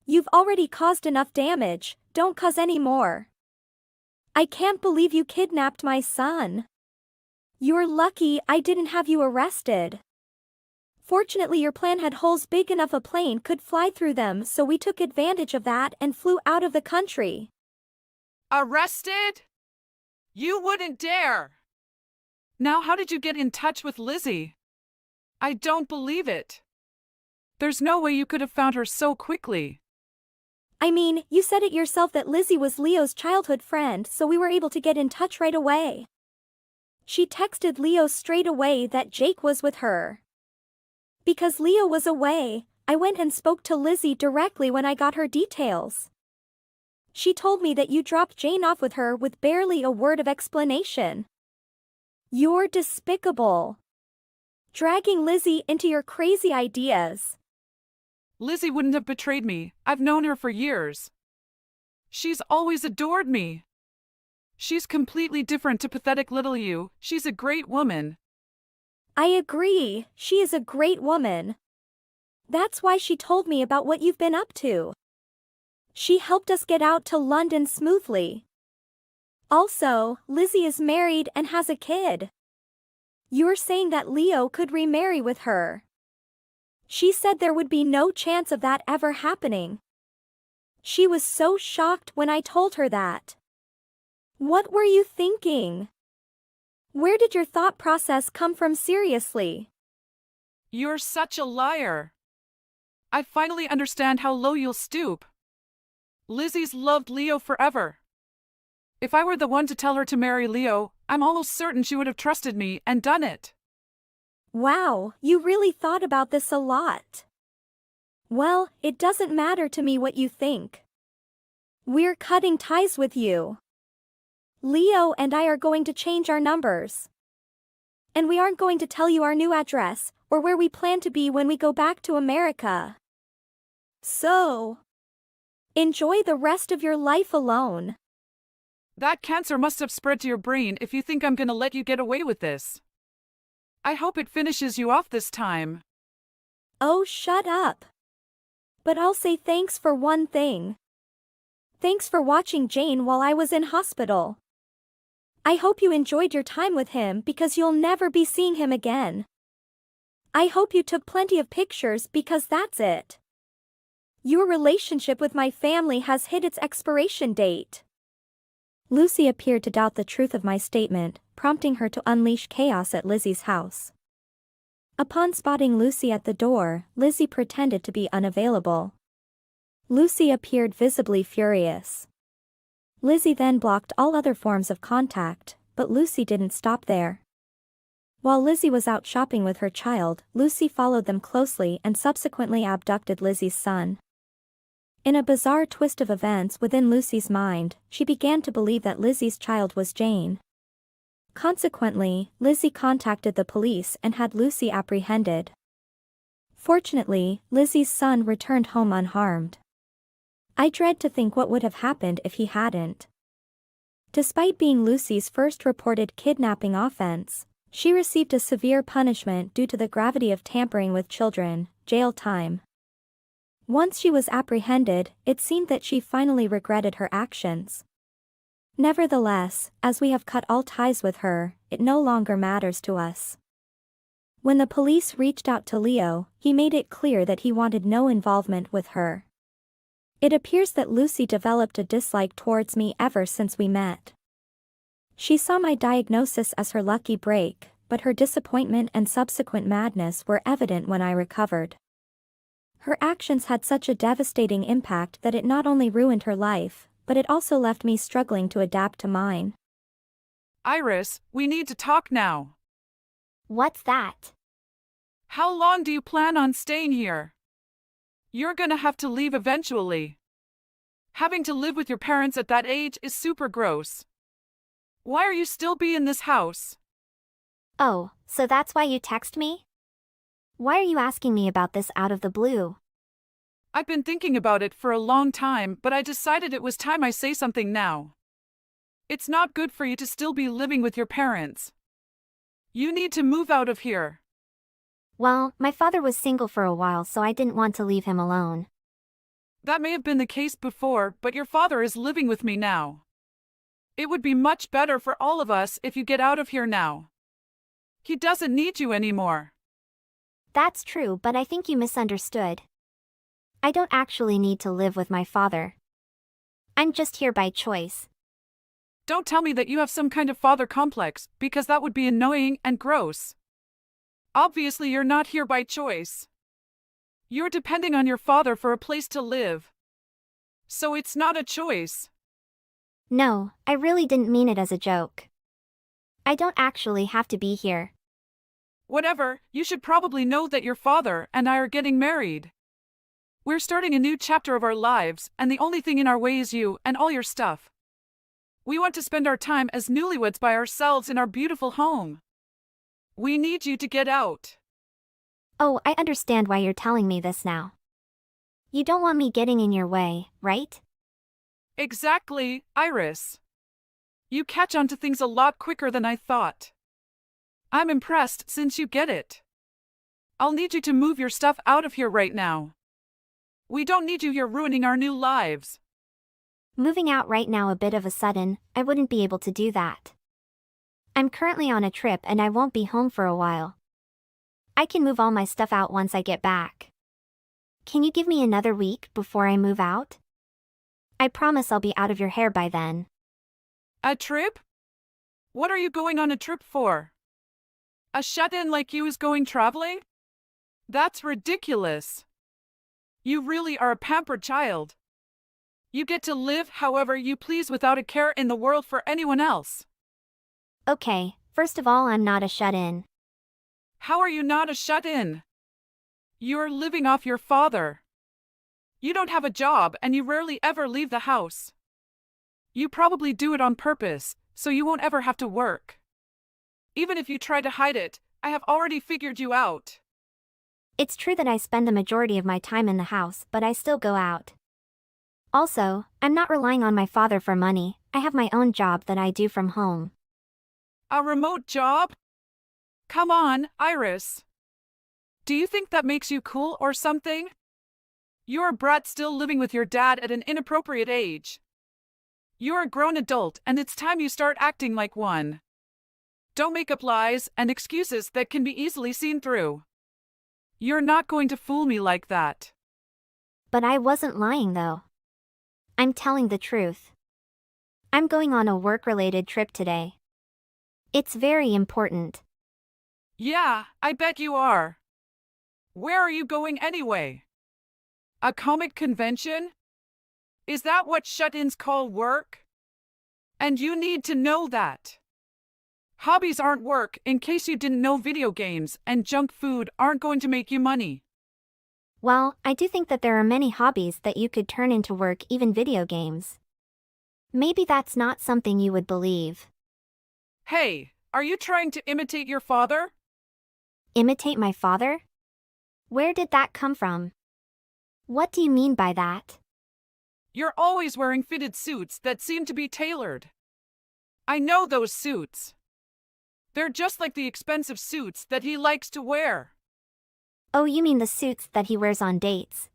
[SPEAKER 1] You've already caused enough damage, don't cause any more. I can't believe you kidnapped my son. You're lucky I didn't have you arrested. Fortunately, your plan had holes big enough a plane could fly through them, so we took advantage of that and flew out of the country.
[SPEAKER 4] Arrested? You wouldn't dare. Now, how did you get in touch with Lizzie? I don't believe it. There's no way you could have found her so quickly.
[SPEAKER 1] I mean, you said it yourself that Lizzie was Leo's childhood friend, so we were able to get in touch right away. She texted Leo straight away that Jake was with her. Because Leo was away, I went and spoke to Lizzie directly when I got her details. She told me that you dropped Jane off with her with barely a word of explanation. You're despicable. Dragging Lizzie into your crazy ideas.
[SPEAKER 4] Lizzie wouldn't have betrayed me. I've known her for years. She's always adored me. She's completely different to pathetic little you. She's a great woman.
[SPEAKER 1] I agree, she is a great woman. That's why she told me about what you've been up to. She helped us get out to London smoothly. Also, Lizzie is married and has a kid. You're saying that Leo could remarry with her. She said there would be no chance of that ever happening. She was so shocked when I told her that. What were you thinking? Where did your thought process come from seriously?
[SPEAKER 4] You're such a liar. I finally understand how low you'll stoop. Lizzie's loved Leo forever. If I were the one to tell her to marry Leo, I'm almost certain she would have trusted me and done it.
[SPEAKER 1] Wow, you really thought about this a lot. Well, it doesn't matter to me what you think. We're cutting ties with you. Leo and I are going to change our numbers. And we aren't going to tell you our new address, or where we plan to be when we go back to America. So, enjoy the rest of your life alone.
[SPEAKER 4] That cancer must have spread to your brain if you think I'm gonna let you get away with this. I hope it finishes you off this time.
[SPEAKER 1] Oh, shut up. But I'll say thanks for one thing. Thanks for watching Jane while I was in hospital. I hope you enjoyed your time with him because you'll never be seeing him again. I hope you took plenty of pictures because that's it. Your relationship with my family has hit its expiration date. Lucy appeared to doubt the truth of my statement, prompting her to unleash chaos at Lizzie's house. Upon spotting Lucy at the door, Lizzie pretended to be unavailable. Lucy appeared visibly furious. Lizzie then blocked all other forms of contact, but Lucy didn't stop there. While Lizzie was out shopping with her child, Lucy followed them closely and subsequently abducted Lizzie's son. In a bizarre twist of events within Lucy's mind, she began to believe that Lizzie's child was Jane. Consequently, Lizzie contacted the police and had Lucy apprehended. Fortunately, Lizzie's son returned home unharmed. I dread to think what would have happened if he hadn't. Despite being Lucy's first reported kidnapping offense, she received a severe punishment due to the gravity of tampering with children, jail time. Once she was apprehended, it seemed that she finally regretted her actions. Nevertheless, as we have cut all ties with her, it no longer matters to us. When the police reached out to Leo, he made it clear that he wanted no involvement with her. It appears that Lucy developed a dislike towards me ever since we met. She saw my diagnosis as her lucky break, but her disappointment and subsequent madness were evident when I recovered. Her actions had such a devastating impact that it not only ruined her life, but it also left me struggling to adapt to mine.
[SPEAKER 4] Iris, we need to talk now.
[SPEAKER 2] What's that?
[SPEAKER 4] How long do you plan on staying here? You're gonna have to leave eventually. Having to live with your parents at that age is super gross. Why are you still in this house?
[SPEAKER 2] Oh, so that's why you text me? Why are you asking me about this out of the blue?
[SPEAKER 4] I've been thinking about it for a long time, but I decided it was time I say something now. It's not good for you to still be living with your parents. You need to move out of here.
[SPEAKER 2] Well, my father was single for a while, so I didn't want to leave him alone.
[SPEAKER 4] That may have been the case before, but your father is living with me now. It would be much better for all of us if you get out of here now. He doesn't need you anymore.
[SPEAKER 2] That's true, but I think you misunderstood. I don't actually need to live with my father. I'm just here by choice.
[SPEAKER 4] Don't tell me that you have some kind of father complex, because that would be annoying and gross. Obviously, you're not here by choice. You're depending on your father for a place to live. So it's not a choice.
[SPEAKER 2] No, I really didn't mean it as a joke. I don't actually have to be here.
[SPEAKER 4] Whatever, you should probably know that your father and I are getting married. We're starting a new chapter of our lives, and the only thing in our way is you and all your stuff. We want to spend our time as newlyweds by ourselves in our beautiful home. We need you to get out.
[SPEAKER 2] Oh, I understand why you're telling me this now. You don't want me getting in your way, right?
[SPEAKER 4] Exactly, Iris. You catch on to things a lot quicker than I thought. I'm impressed since you get it. I'll need you to move your stuff out of here right now. We don't need you here ruining our new lives.
[SPEAKER 2] Moving out right now a bit of a sudden, I wouldn't be able to do that. I'm currently on a trip and I won't be home for a while. I can move all my stuff out once I get back. Can you give me another week before I move out? I promise I'll be out of your hair by then.
[SPEAKER 4] A trip? What are you going on a trip for? A shut-in like you is going traveling? That's ridiculous. You really are a pampered child. You get to live however you please without a care in the world for anyone else.
[SPEAKER 2] Okay, first of all, I'm not a shut-in.
[SPEAKER 4] How are you not a shut-in? You're living off your father. You don't have a job and you rarely ever leave the house. You probably do it on purpose, so you won't ever have to work. Even if you try to hide it, I have already figured you out.
[SPEAKER 2] It's true that I spend the majority of my time in the house, but I still go out. Also, I'm not relying on my father for money. I have my own job that I do from home.
[SPEAKER 4] A remote job? Come on, Iris. Do you think that makes you cool or something? You're a brat still living with your dad at an inappropriate age. You're a grown adult and it's time you start acting like one. Don't make up lies and excuses that can be easily seen through. You're not going to fool me like that.
[SPEAKER 2] But I wasn't lying though. I'm telling the truth. I'm going on a work-related trip today. It's very important.
[SPEAKER 4] Yeah, I bet you are. Where are you going anyway? A comic convention? Is that what shut-ins call work? And you need to know that. Hobbies aren't work, in case you didn't know. Video games and junk food aren't going to make you money.
[SPEAKER 2] Well, I do think that there are many hobbies that you could turn into work, even video games. Maybe that's not something you would believe.
[SPEAKER 4] Hey, are you trying to imitate your father?
[SPEAKER 2] Imitate my father? Where did that come from? What do you mean by that?
[SPEAKER 4] You're always wearing fitted suits that seem to be tailored. I know those suits. They're just like the expensive suits that he likes to wear.
[SPEAKER 2] Oh, you mean the suits that he wears on dates?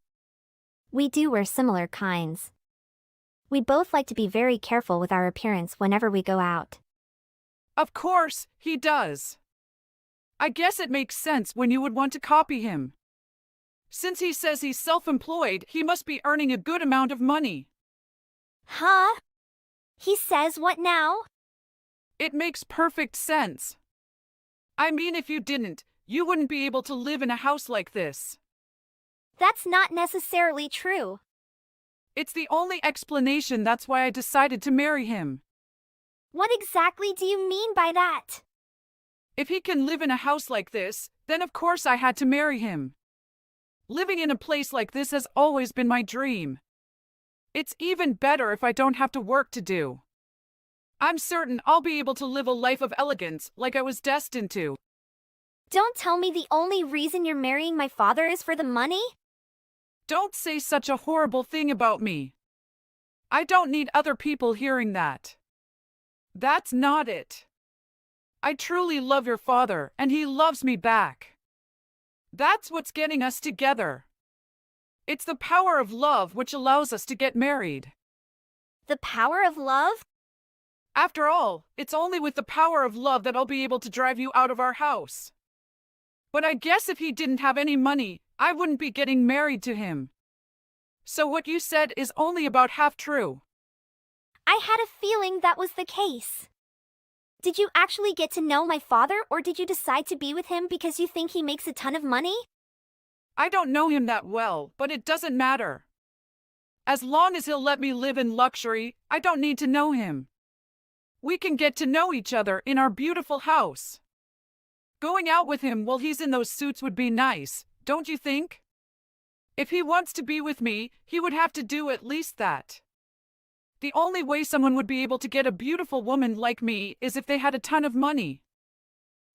[SPEAKER 2] We do wear similar kinds. We both like to be very careful with our appearance whenever we go out.
[SPEAKER 4] Of course, he does. I guess it makes sense when you would want to copy him. Since he says he's self-employed, he must be earning a good amount of money.
[SPEAKER 3] Huh? He says what now?
[SPEAKER 4] It makes perfect sense. I mean, if you didn't, you wouldn't be able to live in a house like this.
[SPEAKER 3] That's not necessarily true.
[SPEAKER 4] It's the only explanation. That's why I decided to marry him.
[SPEAKER 3] What exactly do you mean by that?
[SPEAKER 4] If he can live in a house like this, then of course I had to marry him. Living in a place like this has always been my dream. It's even better if I don't have to work to do. I'm certain I'll be able to live a life of elegance like I was destined to.
[SPEAKER 3] Don't tell me the only reason you're marrying my father is for the money?
[SPEAKER 4] Don't say such a horrible thing about me. I don't need other people hearing that. That's not it. I truly love your father, and he loves me back. That's what's getting us together. It's the power of love which allows us to get married.
[SPEAKER 3] The power of love?
[SPEAKER 4] After all, it's only with the power of love that I'll be able to drive you out of our house. But I guess if he didn't have any money, I wouldn't be getting married to him. So what you said is only about half true.
[SPEAKER 3] I had a feeling that was the case. Did you actually get to know my father, or did you decide to be with him because you think he makes a ton of money?
[SPEAKER 4] I don't know him that well, but it doesn't matter. As long as he'll let me live in luxury, I don't need to know him. We can get to know each other in our beautiful house. Going out with him while he's in those suits would be nice, don't you think? If he wants to be with me, he would have to do at least that. The only way someone would be able to get a beautiful woman like me is if they had a ton of money.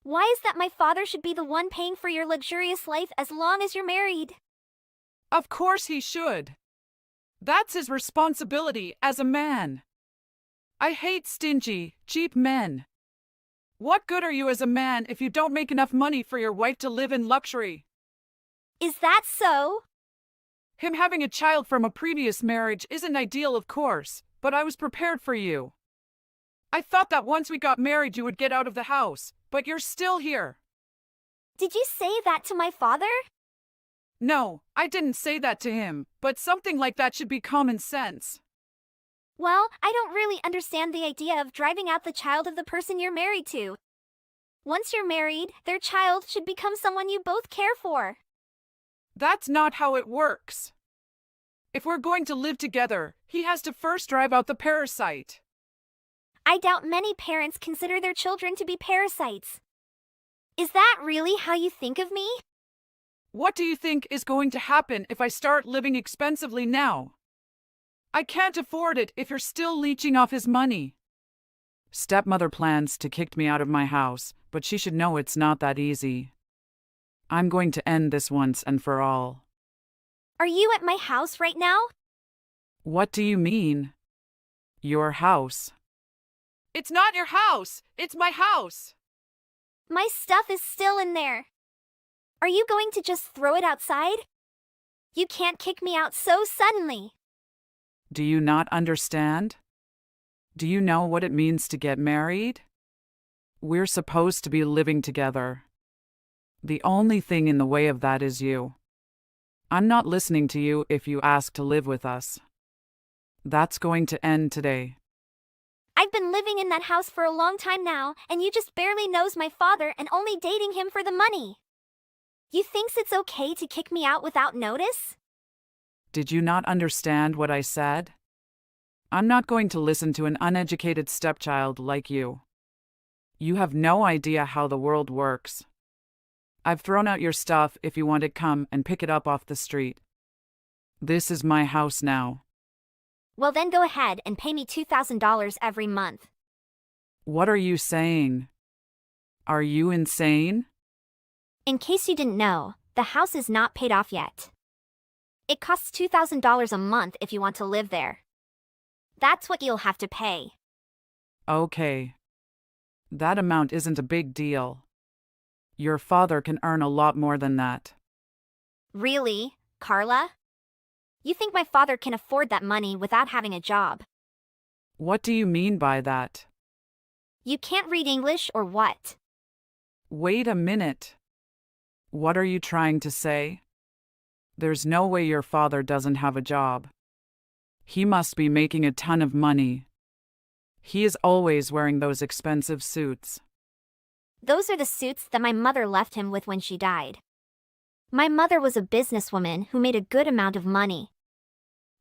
[SPEAKER 3] Why is that my father should be the one paying for your luxurious life as long as you're married?
[SPEAKER 4] Of course he should. That's his responsibility as a man. I hate stingy, cheap men. What good are you as a man if you don't make enough money for your wife to live in luxury?
[SPEAKER 3] Is that so?
[SPEAKER 4] Him having a child from a previous marriage isn't ideal, of course, but I was prepared for you. I thought that once we got married you would get out of the house, but you're still here.
[SPEAKER 3] Did you say that to my father?
[SPEAKER 4] No, I didn't say that to him, but something like that should be common sense.
[SPEAKER 3] Well, I don't really understand the idea of driving out the child of the person you're married to. Once you're married, their child should become someone you both care for.
[SPEAKER 4] That's not how it works. If we're going to live together, he has to first drive out the parasite.
[SPEAKER 3] I doubt many parents consider their children to be parasites. Is that really how you think of me?
[SPEAKER 4] What do you think is going to happen if I start living expensively now? I can't afford it if you're still leeching off his money. Stepmother plans to kick me out of my house, but she should know it's not that easy. I'm going to end this once and for all.
[SPEAKER 3] Are you at my house right now?
[SPEAKER 4] What do you mean? Your house. It's not your house! It's my house!
[SPEAKER 3] My stuff is still in there. Are you going to just throw it outside? You can't kick me out so suddenly.
[SPEAKER 4] Do you not understand? Do you know what it means to get married? We're supposed to be living together. The only thing in the way of that is you. I'm not listening to you if you ask to live with us. That's going to end today.
[SPEAKER 3] I've been living in that house for a long time now, and you just barely knows my father and only dating him for the money. You thinks it's okay to kick me out without notice?
[SPEAKER 4] Did you not understand what I said? I'm not going to listen to an uneducated stepchild like you. You have no idea how the world works. I've thrown out your stuff if you want to come and pick it up off the street. This is my house now.
[SPEAKER 3] Well then go ahead and pay me $2,000 every month.
[SPEAKER 4] What are you saying? Are you insane?
[SPEAKER 3] In case you didn't know, the house is not paid off yet. It costs $2,000 a month if you want to live there. That's what you'll have to pay.
[SPEAKER 4] Okay. That amount isn't a big deal. Your father can earn a lot more than that.
[SPEAKER 3] Really, Carla? You think my father can afford that money without having a job?
[SPEAKER 4] What do you mean by that?
[SPEAKER 3] You can't read English or what?
[SPEAKER 4] Wait a minute. What are you trying to say? There's no way your father doesn't have a job. He must be making a ton of money. He is always wearing those expensive suits.
[SPEAKER 3] Those are the suits that my mother left him with when she died. My mother was a businesswoman who made a good amount of money.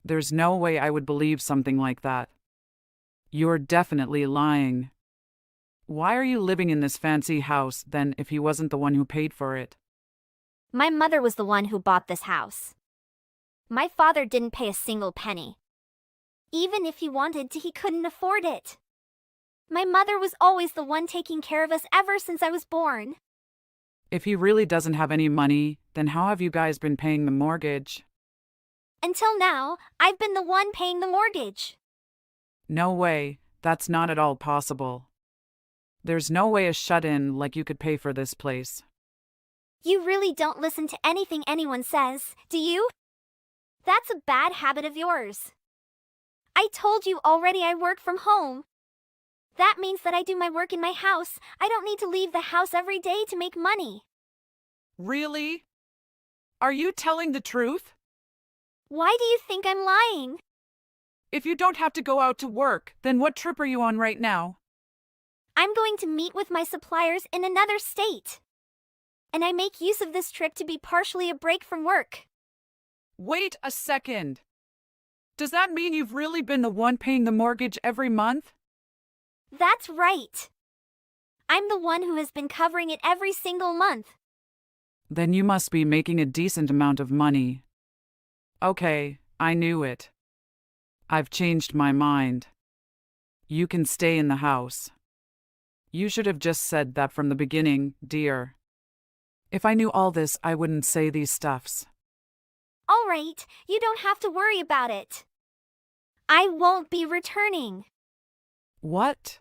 [SPEAKER 4] There's no way I would believe something like that. You're definitely lying. Why are you living in this fancy house, then, if he wasn't the one who paid for it?
[SPEAKER 3] My mother was the one who bought this house. My father didn't pay a single penny. Even if he wanted to, he couldn't afford it. My mother was always the one taking care of us ever since I was born.
[SPEAKER 4] If he really doesn't have any money, then how have you guys been paying the mortgage?
[SPEAKER 3] Until now, I've been the one paying the mortgage.
[SPEAKER 4] No way, that's not at all possible. There's no way a shut-in like you could pay for this place.
[SPEAKER 3] You really don't listen to anything anyone says, do you? That's a bad habit of yours. I told you already I work from home. That means that I do my work in my house. I don't need to leave the house every day to make money.
[SPEAKER 4] Really? Are you telling the truth?
[SPEAKER 3] Why do you think I'm lying?
[SPEAKER 4] If you don't have to go out to work, then what trip are you on right now?
[SPEAKER 3] I'm going to meet with my suppliers in another state. And I make use of this trip to be partially a break from work.
[SPEAKER 4] Wait a second. Does that mean you've really been the one paying the mortgage every month?
[SPEAKER 3] That's right. I'm the one who has been covering it every single month.
[SPEAKER 4] Then you must be making a decent amount of money. Okay, I knew it. I've changed my mind. You can stay in the house. You should have just said that from the beginning, dear. If I knew all this, I wouldn't say these stuffs.
[SPEAKER 3] All right, you don't have to worry about it. I won't be returning.
[SPEAKER 4] What?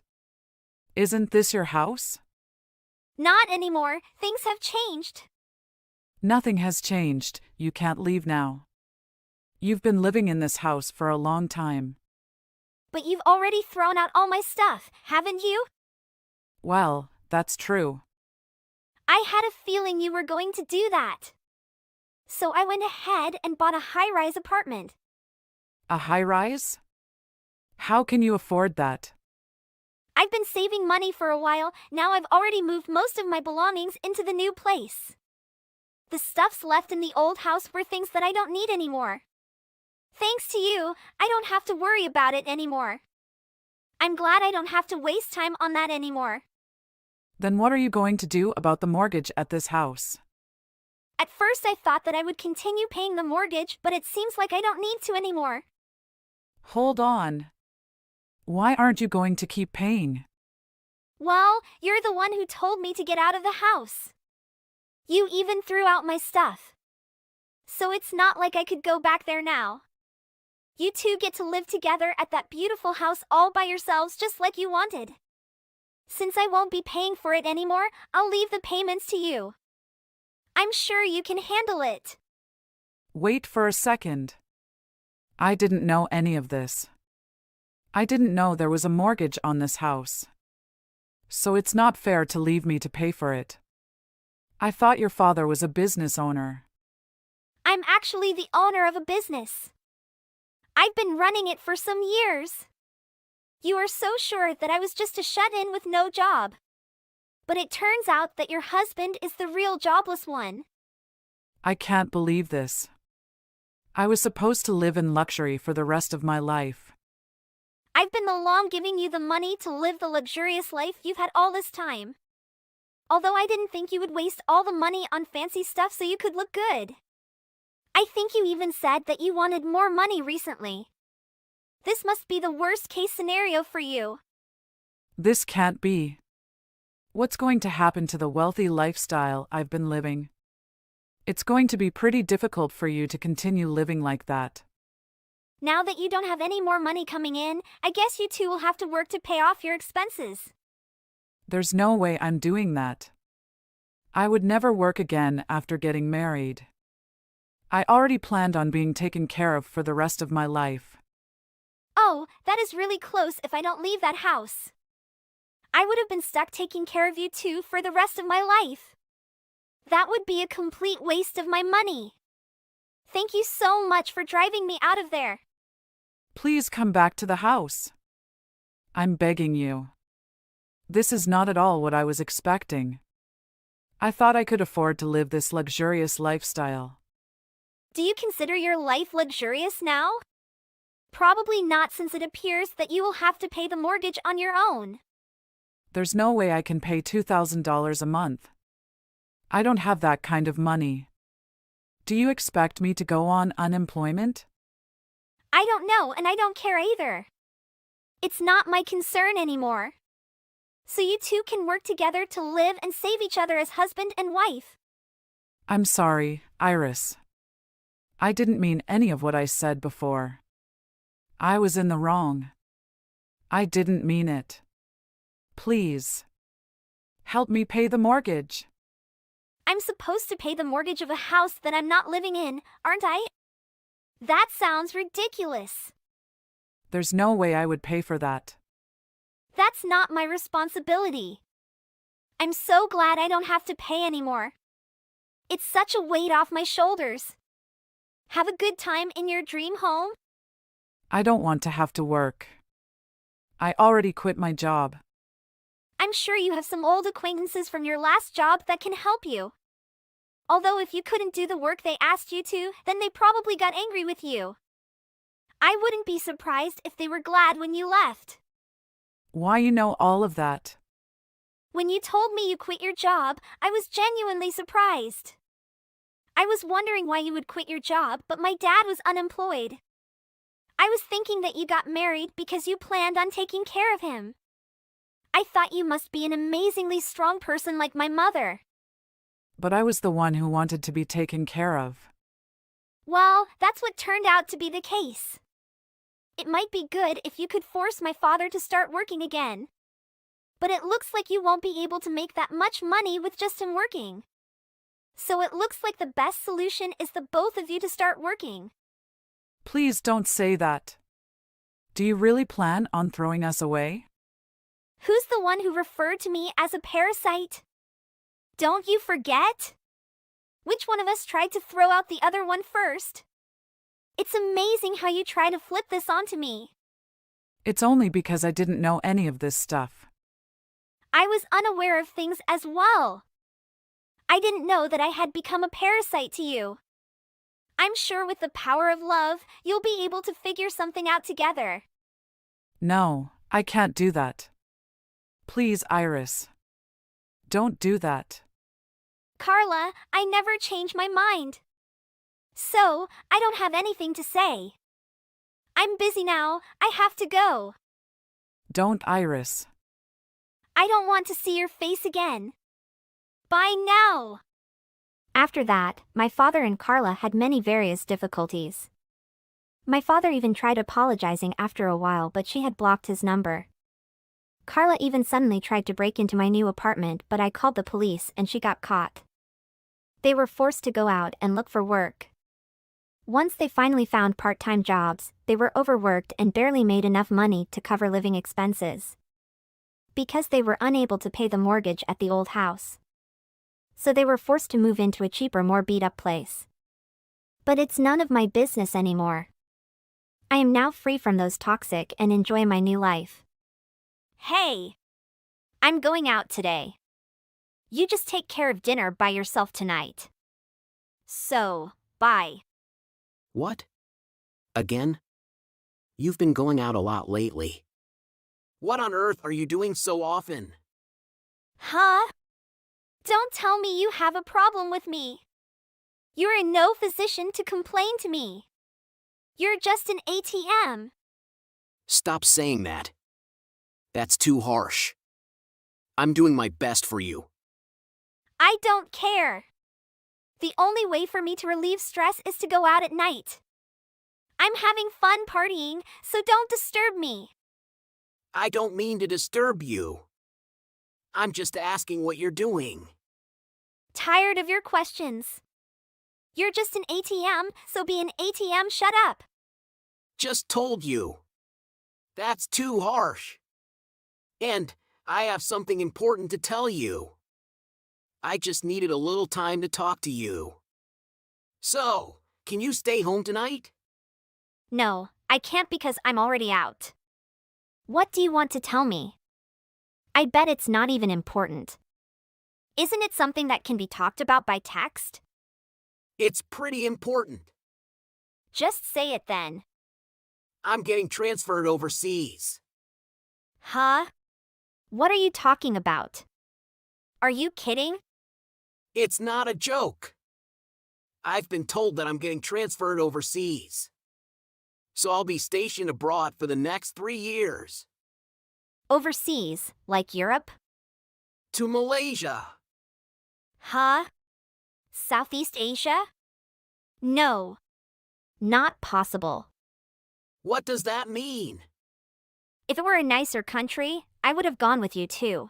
[SPEAKER 4] Isn't this your house?
[SPEAKER 3] Not anymore. Things have changed.
[SPEAKER 4] Nothing has changed. You can't leave now. You've been living in this house for a long time.
[SPEAKER 3] But you've already thrown out all my stuff, haven't you?
[SPEAKER 4] Well, that's true.
[SPEAKER 3] I had a feeling you were going to do that. So I went ahead and bought a high-rise apartment.
[SPEAKER 4] A high-rise? How can you afford that?
[SPEAKER 3] I've been saving money for a while. Now I've already moved most of my belongings into the new place. The stuffs left in the old house were things that I don't need anymore. Thanks to you, I don't have to worry about it anymore. I'm glad I don't have to waste time on that anymore.
[SPEAKER 4] Then what are you going to do about the mortgage at this house?
[SPEAKER 3] At first I thought that I would continue paying the mortgage, but it seems like I don't need to anymore.
[SPEAKER 4] Hold on. Why aren't you going to keep paying?
[SPEAKER 3] Well, you're the one who told me to get out of the house. You even threw out my stuff. So it's not like I could go back there now. You two get to live together at that beautiful house all by yourselves just like you wanted. Since I won't be paying for it anymore, I'll leave the payments to you. I'm sure you can handle it.
[SPEAKER 4] Wait for a second. I didn't know any of this. I didn't know there was a mortgage on this house. So it's not fair to leave me to pay for it. I thought your father was a business owner.
[SPEAKER 3] I'm actually the owner of a business. I've been running it for some years. You are so sure that I was just a shut-in with no job. But it turns out that your husband is the real jobless one.
[SPEAKER 4] I can't believe this. I was supposed to live in luxury for the rest of my life.
[SPEAKER 3] I've been the long giving you the money to live the luxurious life you've had all this time. Although I didn't think you would waste all the money on fancy stuff so you could look good. I think you even said that you wanted more money recently. This must be the worst case scenario for you.
[SPEAKER 4] This can't be. What's going to happen to the wealthy lifestyle I've been living? It's going to be pretty difficult for you to continue living like that.
[SPEAKER 3] Now that you don't have any more money coming in, I guess you two will have to work to pay off your expenses.
[SPEAKER 4] There's no way I'm doing that. I would never work again after getting married. I already planned on being taken care of for the rest of my life.
[SPEAKER 3] Oh, that is really close if I don't leave that house. I would have been stuck taking care of you two for the rest of my life. That would be a complete waste of my money. Thank you so much for driving me out of there.
[SPEAKER 4] Please come back to the house. I'm begging you. This is not at all what I was expecting. I thought I could afford to live this luxurious lifestyle.
[SPEAKER 3] Do you consider your life luxurious now? Probably not, since it appears that you will have to pay the mortgage on your own.
[SPEAKER 4] There's no way I can pay $2,000 a month. I don't have that kind of money. Do you expect me to go on unemployment?
[SPEAKER 3] I don't know, and I don't care either. It's not my concern anymore. So you two can work together to live and save each other as husband and wife.
[SPEAKER 4] I'm sorry, Iris. I didn't mean any of what I said before. I was in the wrong. I didn't mean it. Please. Help me pay the mortgage.
[SPEAKER 3] I'm supposed to pay the mortgage of a house that I'm not living in, aren't I? That sounds ridiculous.
[SPEAKER 4] There's no way I would pay for that.
[SPEAKER 3] That's not my responsibility. I'm so glad I don't have to pay anymore. It's such a weight off my shoulders. Have a good time in your dream home?
[SPEAKER 4] I don't want to have to work. I already quit my job.
[SPEAKER 3] I'm sure you have some old acquaintances from your last job that can help you. Although if you couldn't do the work they asked you to, then they probably got angry with you. I wouldn't be surprised if they were glad when you left.
[SPEAKER 4] Why you know all of that?
[SPEAKER 3] When you told me you quit your job, I was genuinely surprised. I was wondering why you would quit your job, but my dad was unemployed. I was thinking that you got married because you planned on taking care of him. I thought you must be an amazingly strong person like my mother.
[SPEAKER 4] But I was the one who wanted to be taken care of.
[SPEAKER 3] Well, that's what turned out to be the case. It might be good if you could force my father to start working again. But it looks like you won't be able to make that much money with just him working. So it looks like the best solution is the both of you to start working.
[SPEAKER 4] Please don't say that. Do you really plan on throwing us away?
[SPEAKER 3] Who's the one who referred to me as a parasite? Don't you forget? Which one of us tried to throw out the other one first? It's amazing how you try to flip this onto me.
[SPEAKER 4] It's only because I didn't know any of this stuff.
[SPEAKER 3] I was unaware of things as well. I didn't know that I had become a parasite to you. I'm sure with the power of love, you'll be able to figure something out together.
[SPEAKER 4] No, I can't do that. Please, Iris. Don't do that.
[SPEAKER 3] Carla, I never change my mind. So, I don't have anything to say. I'm busy now, I have to go.
[SPEAKER 4] Don't, Iris.
[SPEAKER 3] I don't want to see your face again. Bye now.
[SPEAKER 2] After that, my father and Carla had many various difficulties. My father even tried apologizing after a while, but she had blocked his number. Carla even suddenly tried to break into my new apartment, but I called the police and she got caught. They were forced to go out and look for work. Once they finally found part-time jobs, they were overworked and barely made enough money to cover living expenses. Because they were unable to pay the mortgage at the old house. So they were forced to move into a cheaper, more beat-up place. But it's none of my business anymore. I am now free from those toxic and enjoy my new life.
[SPEAKER 3] Hey! I'm going out today. You just take care of dinner by yourself tonight. So, bye.
[SPEAKER 6] What? Again? You've been going out a lot lately. What on earth are you doing so often?
[SPEAKER 3] Huh? Don't tell me you have a problem with me. You're in no position to complain to me. You're just an ATM.
[SPEAKER 6] Stop saying that. That's too harsh. I'm doing my best for you.
[SPEAKER 3] I don't care. The only way for me to relieve stress is to go out at night. I'm having fun partying, so don't disturb me.
[SPEAKER 6] I don't mean to disturb you. I'm just asking what you're doing.
[SPEAKER 3] Tired of your questions. You're just an ATM, so be an ATM, shut up.
[SPEAKER 6] Just told you. That's too harsh. And I have something important to tell you. I just needed a little time to talk to you. So, can you stay home tonight?
[SPEAKER 3] No, I can't because I'm already out.
[SPEAKER 2] What do you want to tell me? I bet it's not even important.
[SPEAKER 3] Isn't it something that can be talked about by text?
[SPEAKER 6] It's pretty important.
[SPEAKER 3] Just say it then.
[SPEAKER 6] I'm getting transferred overseas.
[SPEAKER 3] Huh?
[SPEAKER 2] What are you talking about?
[SPEAKER 3] Are you kidding?
[SPEAKER 6] It's not a joke. I've been told that I'm getting transferred overseas. So I'll be stationed abroad for the next 3 years.
[SPEAKER 3] Overseas, like Europe?
[SPEAKER 6] To Malaysia.
[SPEAKER 3] Huh? Southeast Asia? No.
[SPEAKER 2] Not possible.
[SPEAKER 6] What does that mean?
[SPEAKER 3] If it were a nicer country, I would have gone with you too.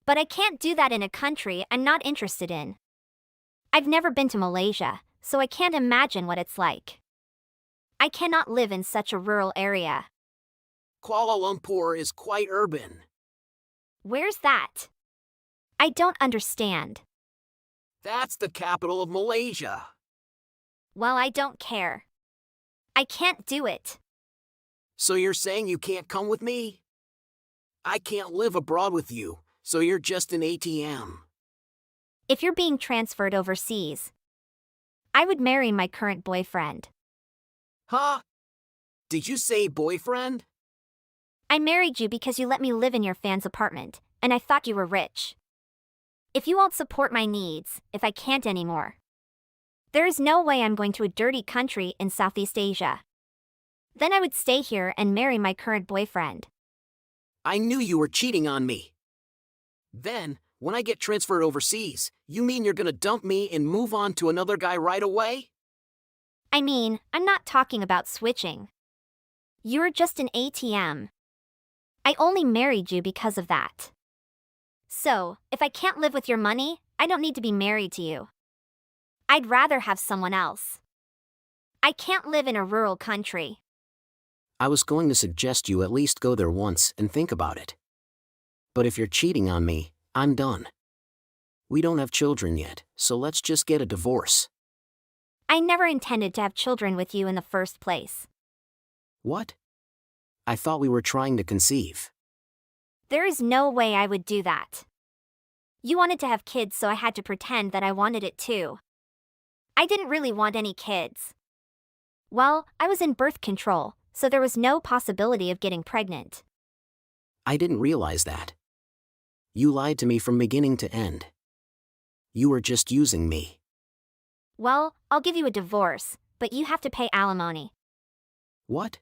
[SPEAKER 3] But I can't do that in a country I'm not interested in. I've never been to Malaysia, so I can't imagine what it's like. I cannot live in such a rural area.
[SPEAKER 6] Kuala Lumpur is quite urban.
[SPEAKER 3] Where's that?
[SPEAKER 2] I don't understand.
[SPEAKER 6] That's the capital of Malaysia.
[SPEAKER 3] Well, I don't care. I can't do it.
[SPEAKER 6] So you're saying you can't come with me? I can't live abroad with you, so you're just an ATM.
[SPEAKER 3] If you're being transferred overseas, I would marry my current boyfriend.
[SPEAKER 6] Huh? Did you say boyfriend?
[SPEAKER 3] I married you because you let me live in your fan's apartment, and I thought you were rich. If you won't support my needs, if I can't anymore, there is no way I'm going to a dirty country in Southeast Asia. Then I would stay here and marry my current boyfriend.
[SPEAKER 6] I knew you were cheating on me. Then, when I get transferred overseas, you mean you're gonna dump me and move on to another guy right away?
[SPEAKER 3] I mean, I'm not talking about switching. You're just an ATM. I only married you because of that. So, if I can't live with your money, I don't need to be married to you. I'd rather have someone else. I can't live in a rural country.
[SPEAKER 6] I was going to suggest you at least go there once and think about it. But if you're cheating on me, I'm done. We don't have children yet, so let's just get a divorce.
[SPEAKER 3] I never intended to have children with you in the first place.
[SPEAKER 6] What? I thought we were trying to conceive.
[SPEAKER 3] There is no way I would do that. You wanted to have kids, so I had to pretend that I wanted it too. I didn't really want any kids. Well, I was in birth control, so there was no possibility of getting pregnant.
[SPEAKER 6] I didn't realize that. You lied to me from beginning to end. You were just using me.
[SPEAKER 3] Well, I'll give you a divorce, but you have to pay alimony.
[SPEAKER 6] What?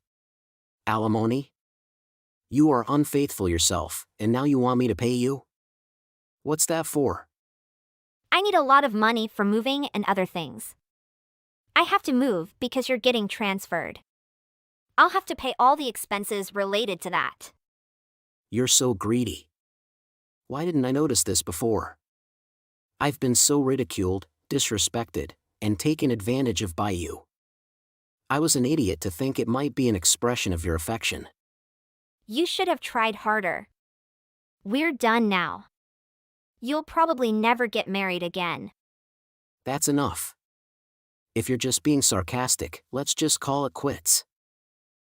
[SPEAKER 6] Alimony? You are unfaithful yourself, and now you want me to pay you? What's that for?
[SPEAKER 3] I need a lot of money for moving and other things. I have to move because you're getting transferred. I'll have to pay all the expenses related to that.
[SPEAKER 6] You're so greedy. Why didn't I notice this before? I've been so ridiculed, disrespected, and taken advantage of by you. I was an idiot to think it might be an expression of your affection.
[SPEAKER 3] You should have tried harder. We're done now. You'll probably never get married again.
[SPEAKER 6] That's enough. If you're just being sarcastic, let's just call it quits.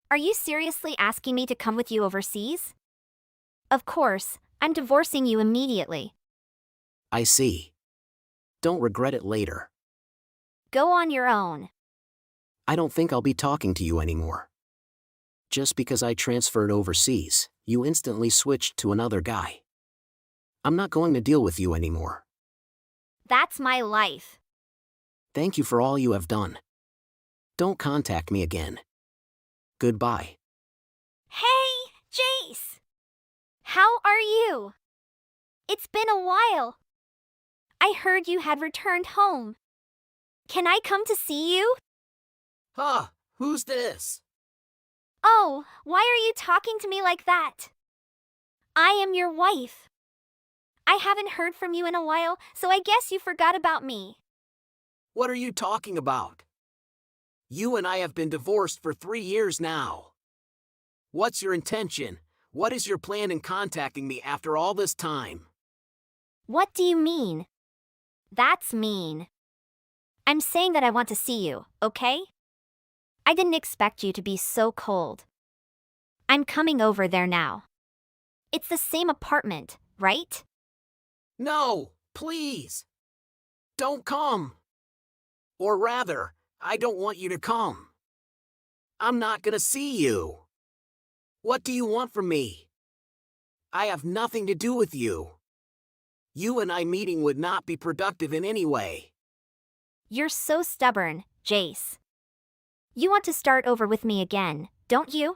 [SPEAKER 3] Are you seriously asking me to come with you overseas? Of course, I'm divorcing you immediately.
[SPEAKER 6] I see. Don't regret it later.
[SPEAKER 3] Go on your own.
[SPEAKER 6] I don't think I'll be talking to you anymore. Just because I transferred overseas, you instantly switched to another guy. I'm not going to deal with you anymore.
[SPEAKER 3] That's my life.
[SPEAKER 6] Thank you for all you have done. Don't contact me again. Goodbye.
[SPEAKER 3] Hey, Jace! How are you? It's been a while. I heard you had returned home. Can I come to see you?
[SPEAKER 6] Huh, who's this?
[SPEAKER 3] Oh, why are you talking to me like that? I am your wife. I haven't heard from you in a while, so I guess you forgot about me.
[SPEAKER 6] What are you talking about? You and I have been divorced for 3 years now. What's your intention? What is your plan in contacting me after all this time?
[SPEAKER 3] What do you mean? That's mean. I'm saying that I want to see you, okay? I didn't expect you to be so cold. I'm coming over there now. It's the same apartment, right?
[SPEAKER 6] No, please. Don't come. Or rather, I don't want you to come. I'm not gonna see you. What do you want from me? I have nothing to do with you. You and I meeting would not be productive in any way.
[SPEAKER 3] You're so stubborn, Jace. You want to start over with me again, don't you?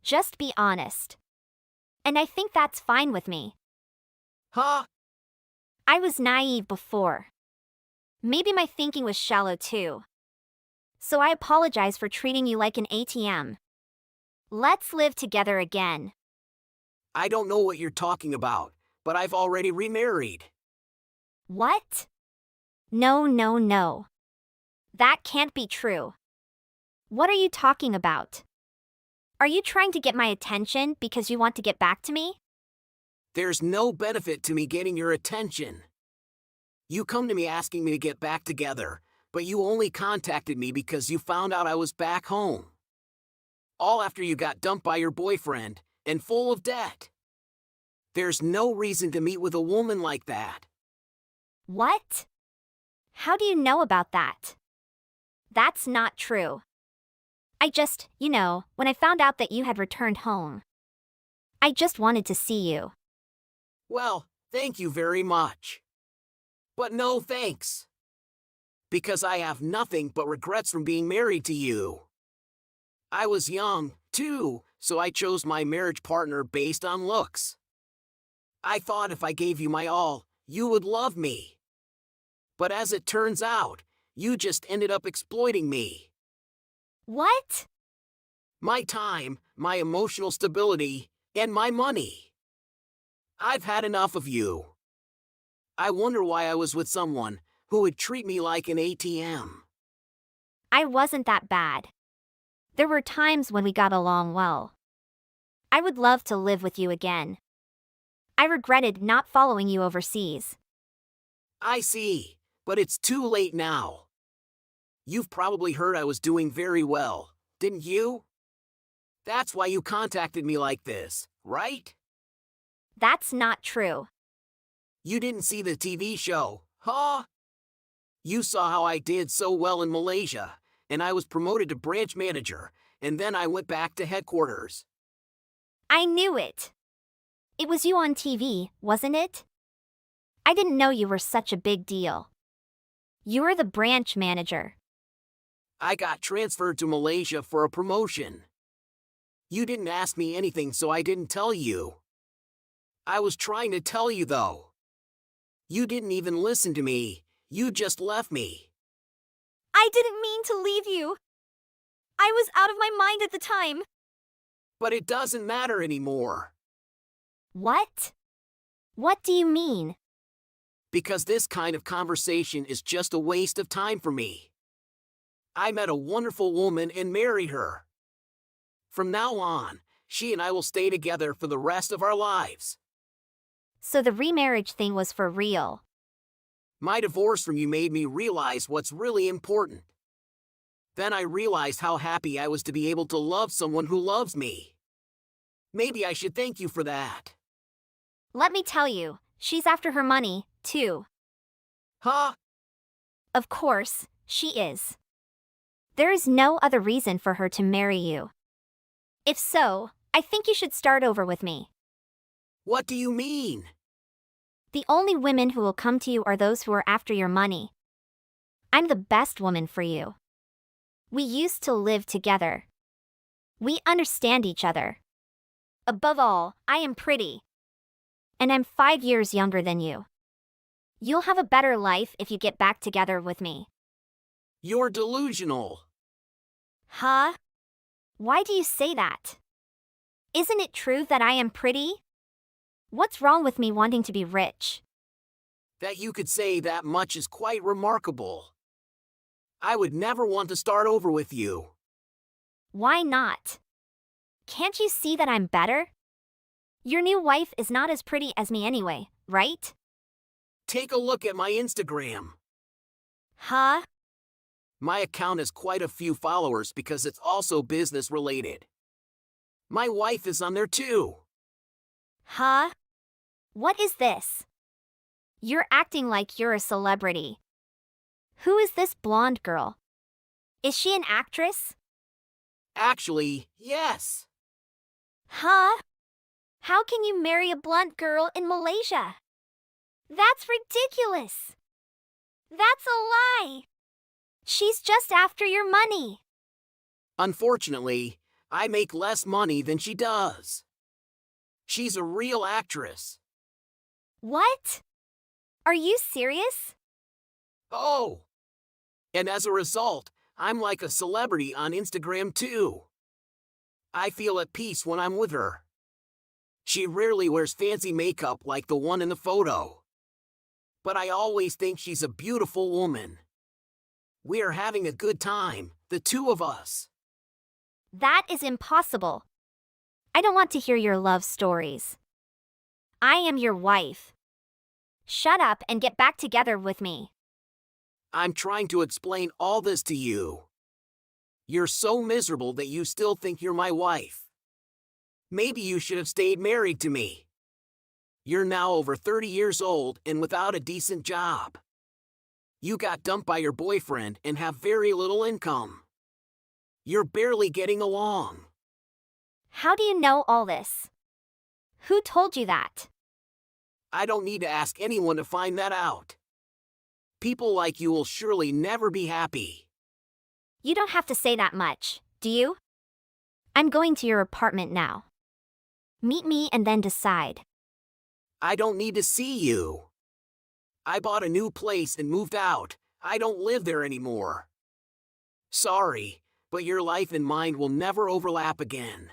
[SPEAKER 3] Just be honest. And I think that's fine with me.
[SPEAKER 6] Huh?
[SPEAKER 3] I was naive before. Maybe my thinking was shallow too. So I apologize for treating you like an ATM. Let's live together again.
[SPEAKER 6] I don't know what you're talking about, but I've already remarried.
[SPEAKER 3] What? No, no, no. That can't be true. What are you talking about? Are you trying to get my attention because you want to get back to me?
[SPEAKER 6] There's no benefit to me getting your attention. You come to me asking me to get back together, but you only contacted me because you found out I was back home. All after you got dumped by your boyfriend and full of debt. There's no reason to meet with a woman like that.
[SPEAKER 3] What? How do you know about that? That's not true. I just, when I found out that you had returned home, I just wanted to see you.
[SPEAKER 6] Well, thank you very much. But no thanks. Because I have nothing but regrets from being married to you. I was young, too, so I chose my marriage partner based on looks. I thought if I gave you my all, you would love me. But as it turns out, you just ended up exploiting me.
[SPEAKER 3] What?
[SPEAKER 6] My time, my emotional stability, and my money. I've had enough of you. I wonder why I was with someone who would treat me like an ATM.
[SPEAKER 3] I wasn't that bad. There were times when we got along well. I would love to live with you again. I regretted not following you overseas.
[SPEAKER 6] I see, but it's too late now. You've probably heard I was doing very well, didn't you? That's why you contacted me like this, right?
[SPEAKER 3] That's not true.
[SPEAKER 6] You didn't see the TV show, huh? You saw how I did so well in Malaysia, and I was promoted to branch manager, and then I went back to headquarters.
[SPEAKER 3] I knew it. It was you on TV, wasn't it? I didn't know you were such a big deal. You were the branch manager.
[SPEAKER 6] I got transferred to Malaysia for a promotion. You didn't ask me anything, so I didn't tell you. I was trying to tell you, though. You didn't even listen to me. You just left me.
[SPEAKER 3] I didn't mean to leave you. I was out of my mind at the time.
[SPEAKER 6] But it doesn't matter anymore.
[SPEAKER 3] What? What do you mean?
[SPEAKER 6] Because this kind of conversation is just a waste of time for me. I met a wonderful woman and married her. From now on, she and I will stay together for the rest of our lives.
[SPEAKER 3] So the remarriage thing was for real.
[SPEAKER 6] My divorce from you made me realize what's really important. Then I realized how happy I was to be able to love someone who loves me. Maybe I should thank you for that.
[SPEAKER 3] Let me tell you, she's after her money, too.
[SPEAKER 6] Huh?
[SPEAKER 3] Of course, she is. There is no other reason for her to marry you. If so, I think you should start over with me.
[SPEAKER 6] What do you mean?
[SPEAKER 3] The only women who will come to you are those who are after your money. I'm the best woman for you. We used to live together. We understand each other. Above all, I am pretty. And I'm 5 years younger than you. You'll have a better life if you get back together with me.
[SPEAKER 6] You're delusional.
[SPEAKER 3] Huh? Why do you say that? Isn't it true that I am pretty? What's wrong with me wanting to be rich?
[SPEAKER 6] That you could say that much is quite remarkable. I would never want to start over with you.
[SPEAKER 3] Why not? Can't you see that I'm better? Your new wife is not as pretty as me anyway, right?
[SPEAKER 6] Take a look at my Instagram.
[SPEAKER 3] Huh?
[SPEAKER 6] My account has quite a few followers because it's also business related. My wife is on there too.
[SPEAKER 3] Huh? What is this? You're acting like you're a celebrity. Who is this blonde girl? Is she an actress?
[SPEAKER 6] Actually, yes.
[SPEAKER 3] Huh? How can you marry a blonde girl in Malaysia? That's ridiculous. That's a lie. She's just after your money.
[SPEAKER 6] Unfortunately, I make less money than she does. She's a real actress.
[SPEAKER 3] What? Are you serious?
[SPEAKER 6] Oh! And as a result, I'm like a celebrity on Instagram too. I feel at peace when I'm with her. She rarely wears fancy makeup like the one in the photo. But I always think she's a beautiful woman. We are having a good time, the two of us.
[SPEAKER 3] That is impossible. I don't want to hear your love stories. I am your wife. Shut up and get back together with me.
[SPEAKER 6] I'm trying to explain all this to you. You're so miserable that you still think you're my wife. Maybe you should have stayed married to me. You're now over 30 years old and without a decent job. You got dumped by your boyfriend and have very little income. You're barely getting along.
[SPEAKER 3] How do you know all this? Who told you that?
[SPEAKER 6] I don't need to ask anyone to find that out. People like you will surely never be happy.
[SPEAKER 3] You don't have to say that much, do you? I'm going to your apartment now. Meet me and then decide.
[SPEAKER 6] I don't need to see you. I bought a new place and moved out. I don't live there anymore. Sorry, but your life and mine will never overlap again.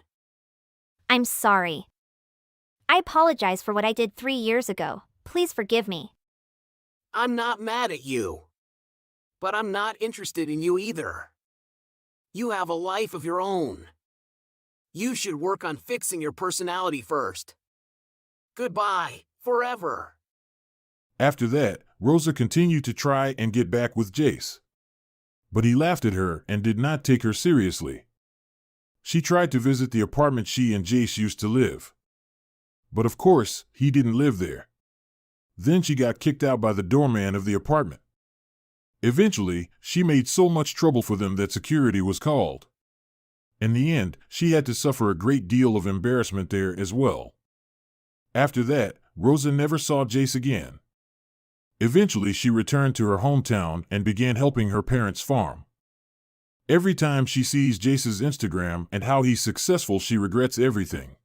[SPEAKER 3] I'm sorry. I apologize for what I did 3 years ago. Please forgive me.
[SPEAKER 6] I'm not mad at you. But I'm not interested in you either. You have a life of your own. You should work on fixing your personality first. Goodbye, forever.
[SPEAKER 7] After that, Rosa continued to try and get back with Jace. But he laughed at her and did not take her seriously. She tried to visit the apartment she and Jace used to live. But of course, he didn't live there. Then she got kicked out by the doorman of the apartment. Eventually, she made so much trouble for them that security was called. In the end, she had to suffer a great deal of embarrassment there as well. After that, Rosa never saw Jace again. Eventually, she returned to her hometown and began helping her parents' farm. Every time she sees Jace's Instagram and how he's successful, she regrets everything.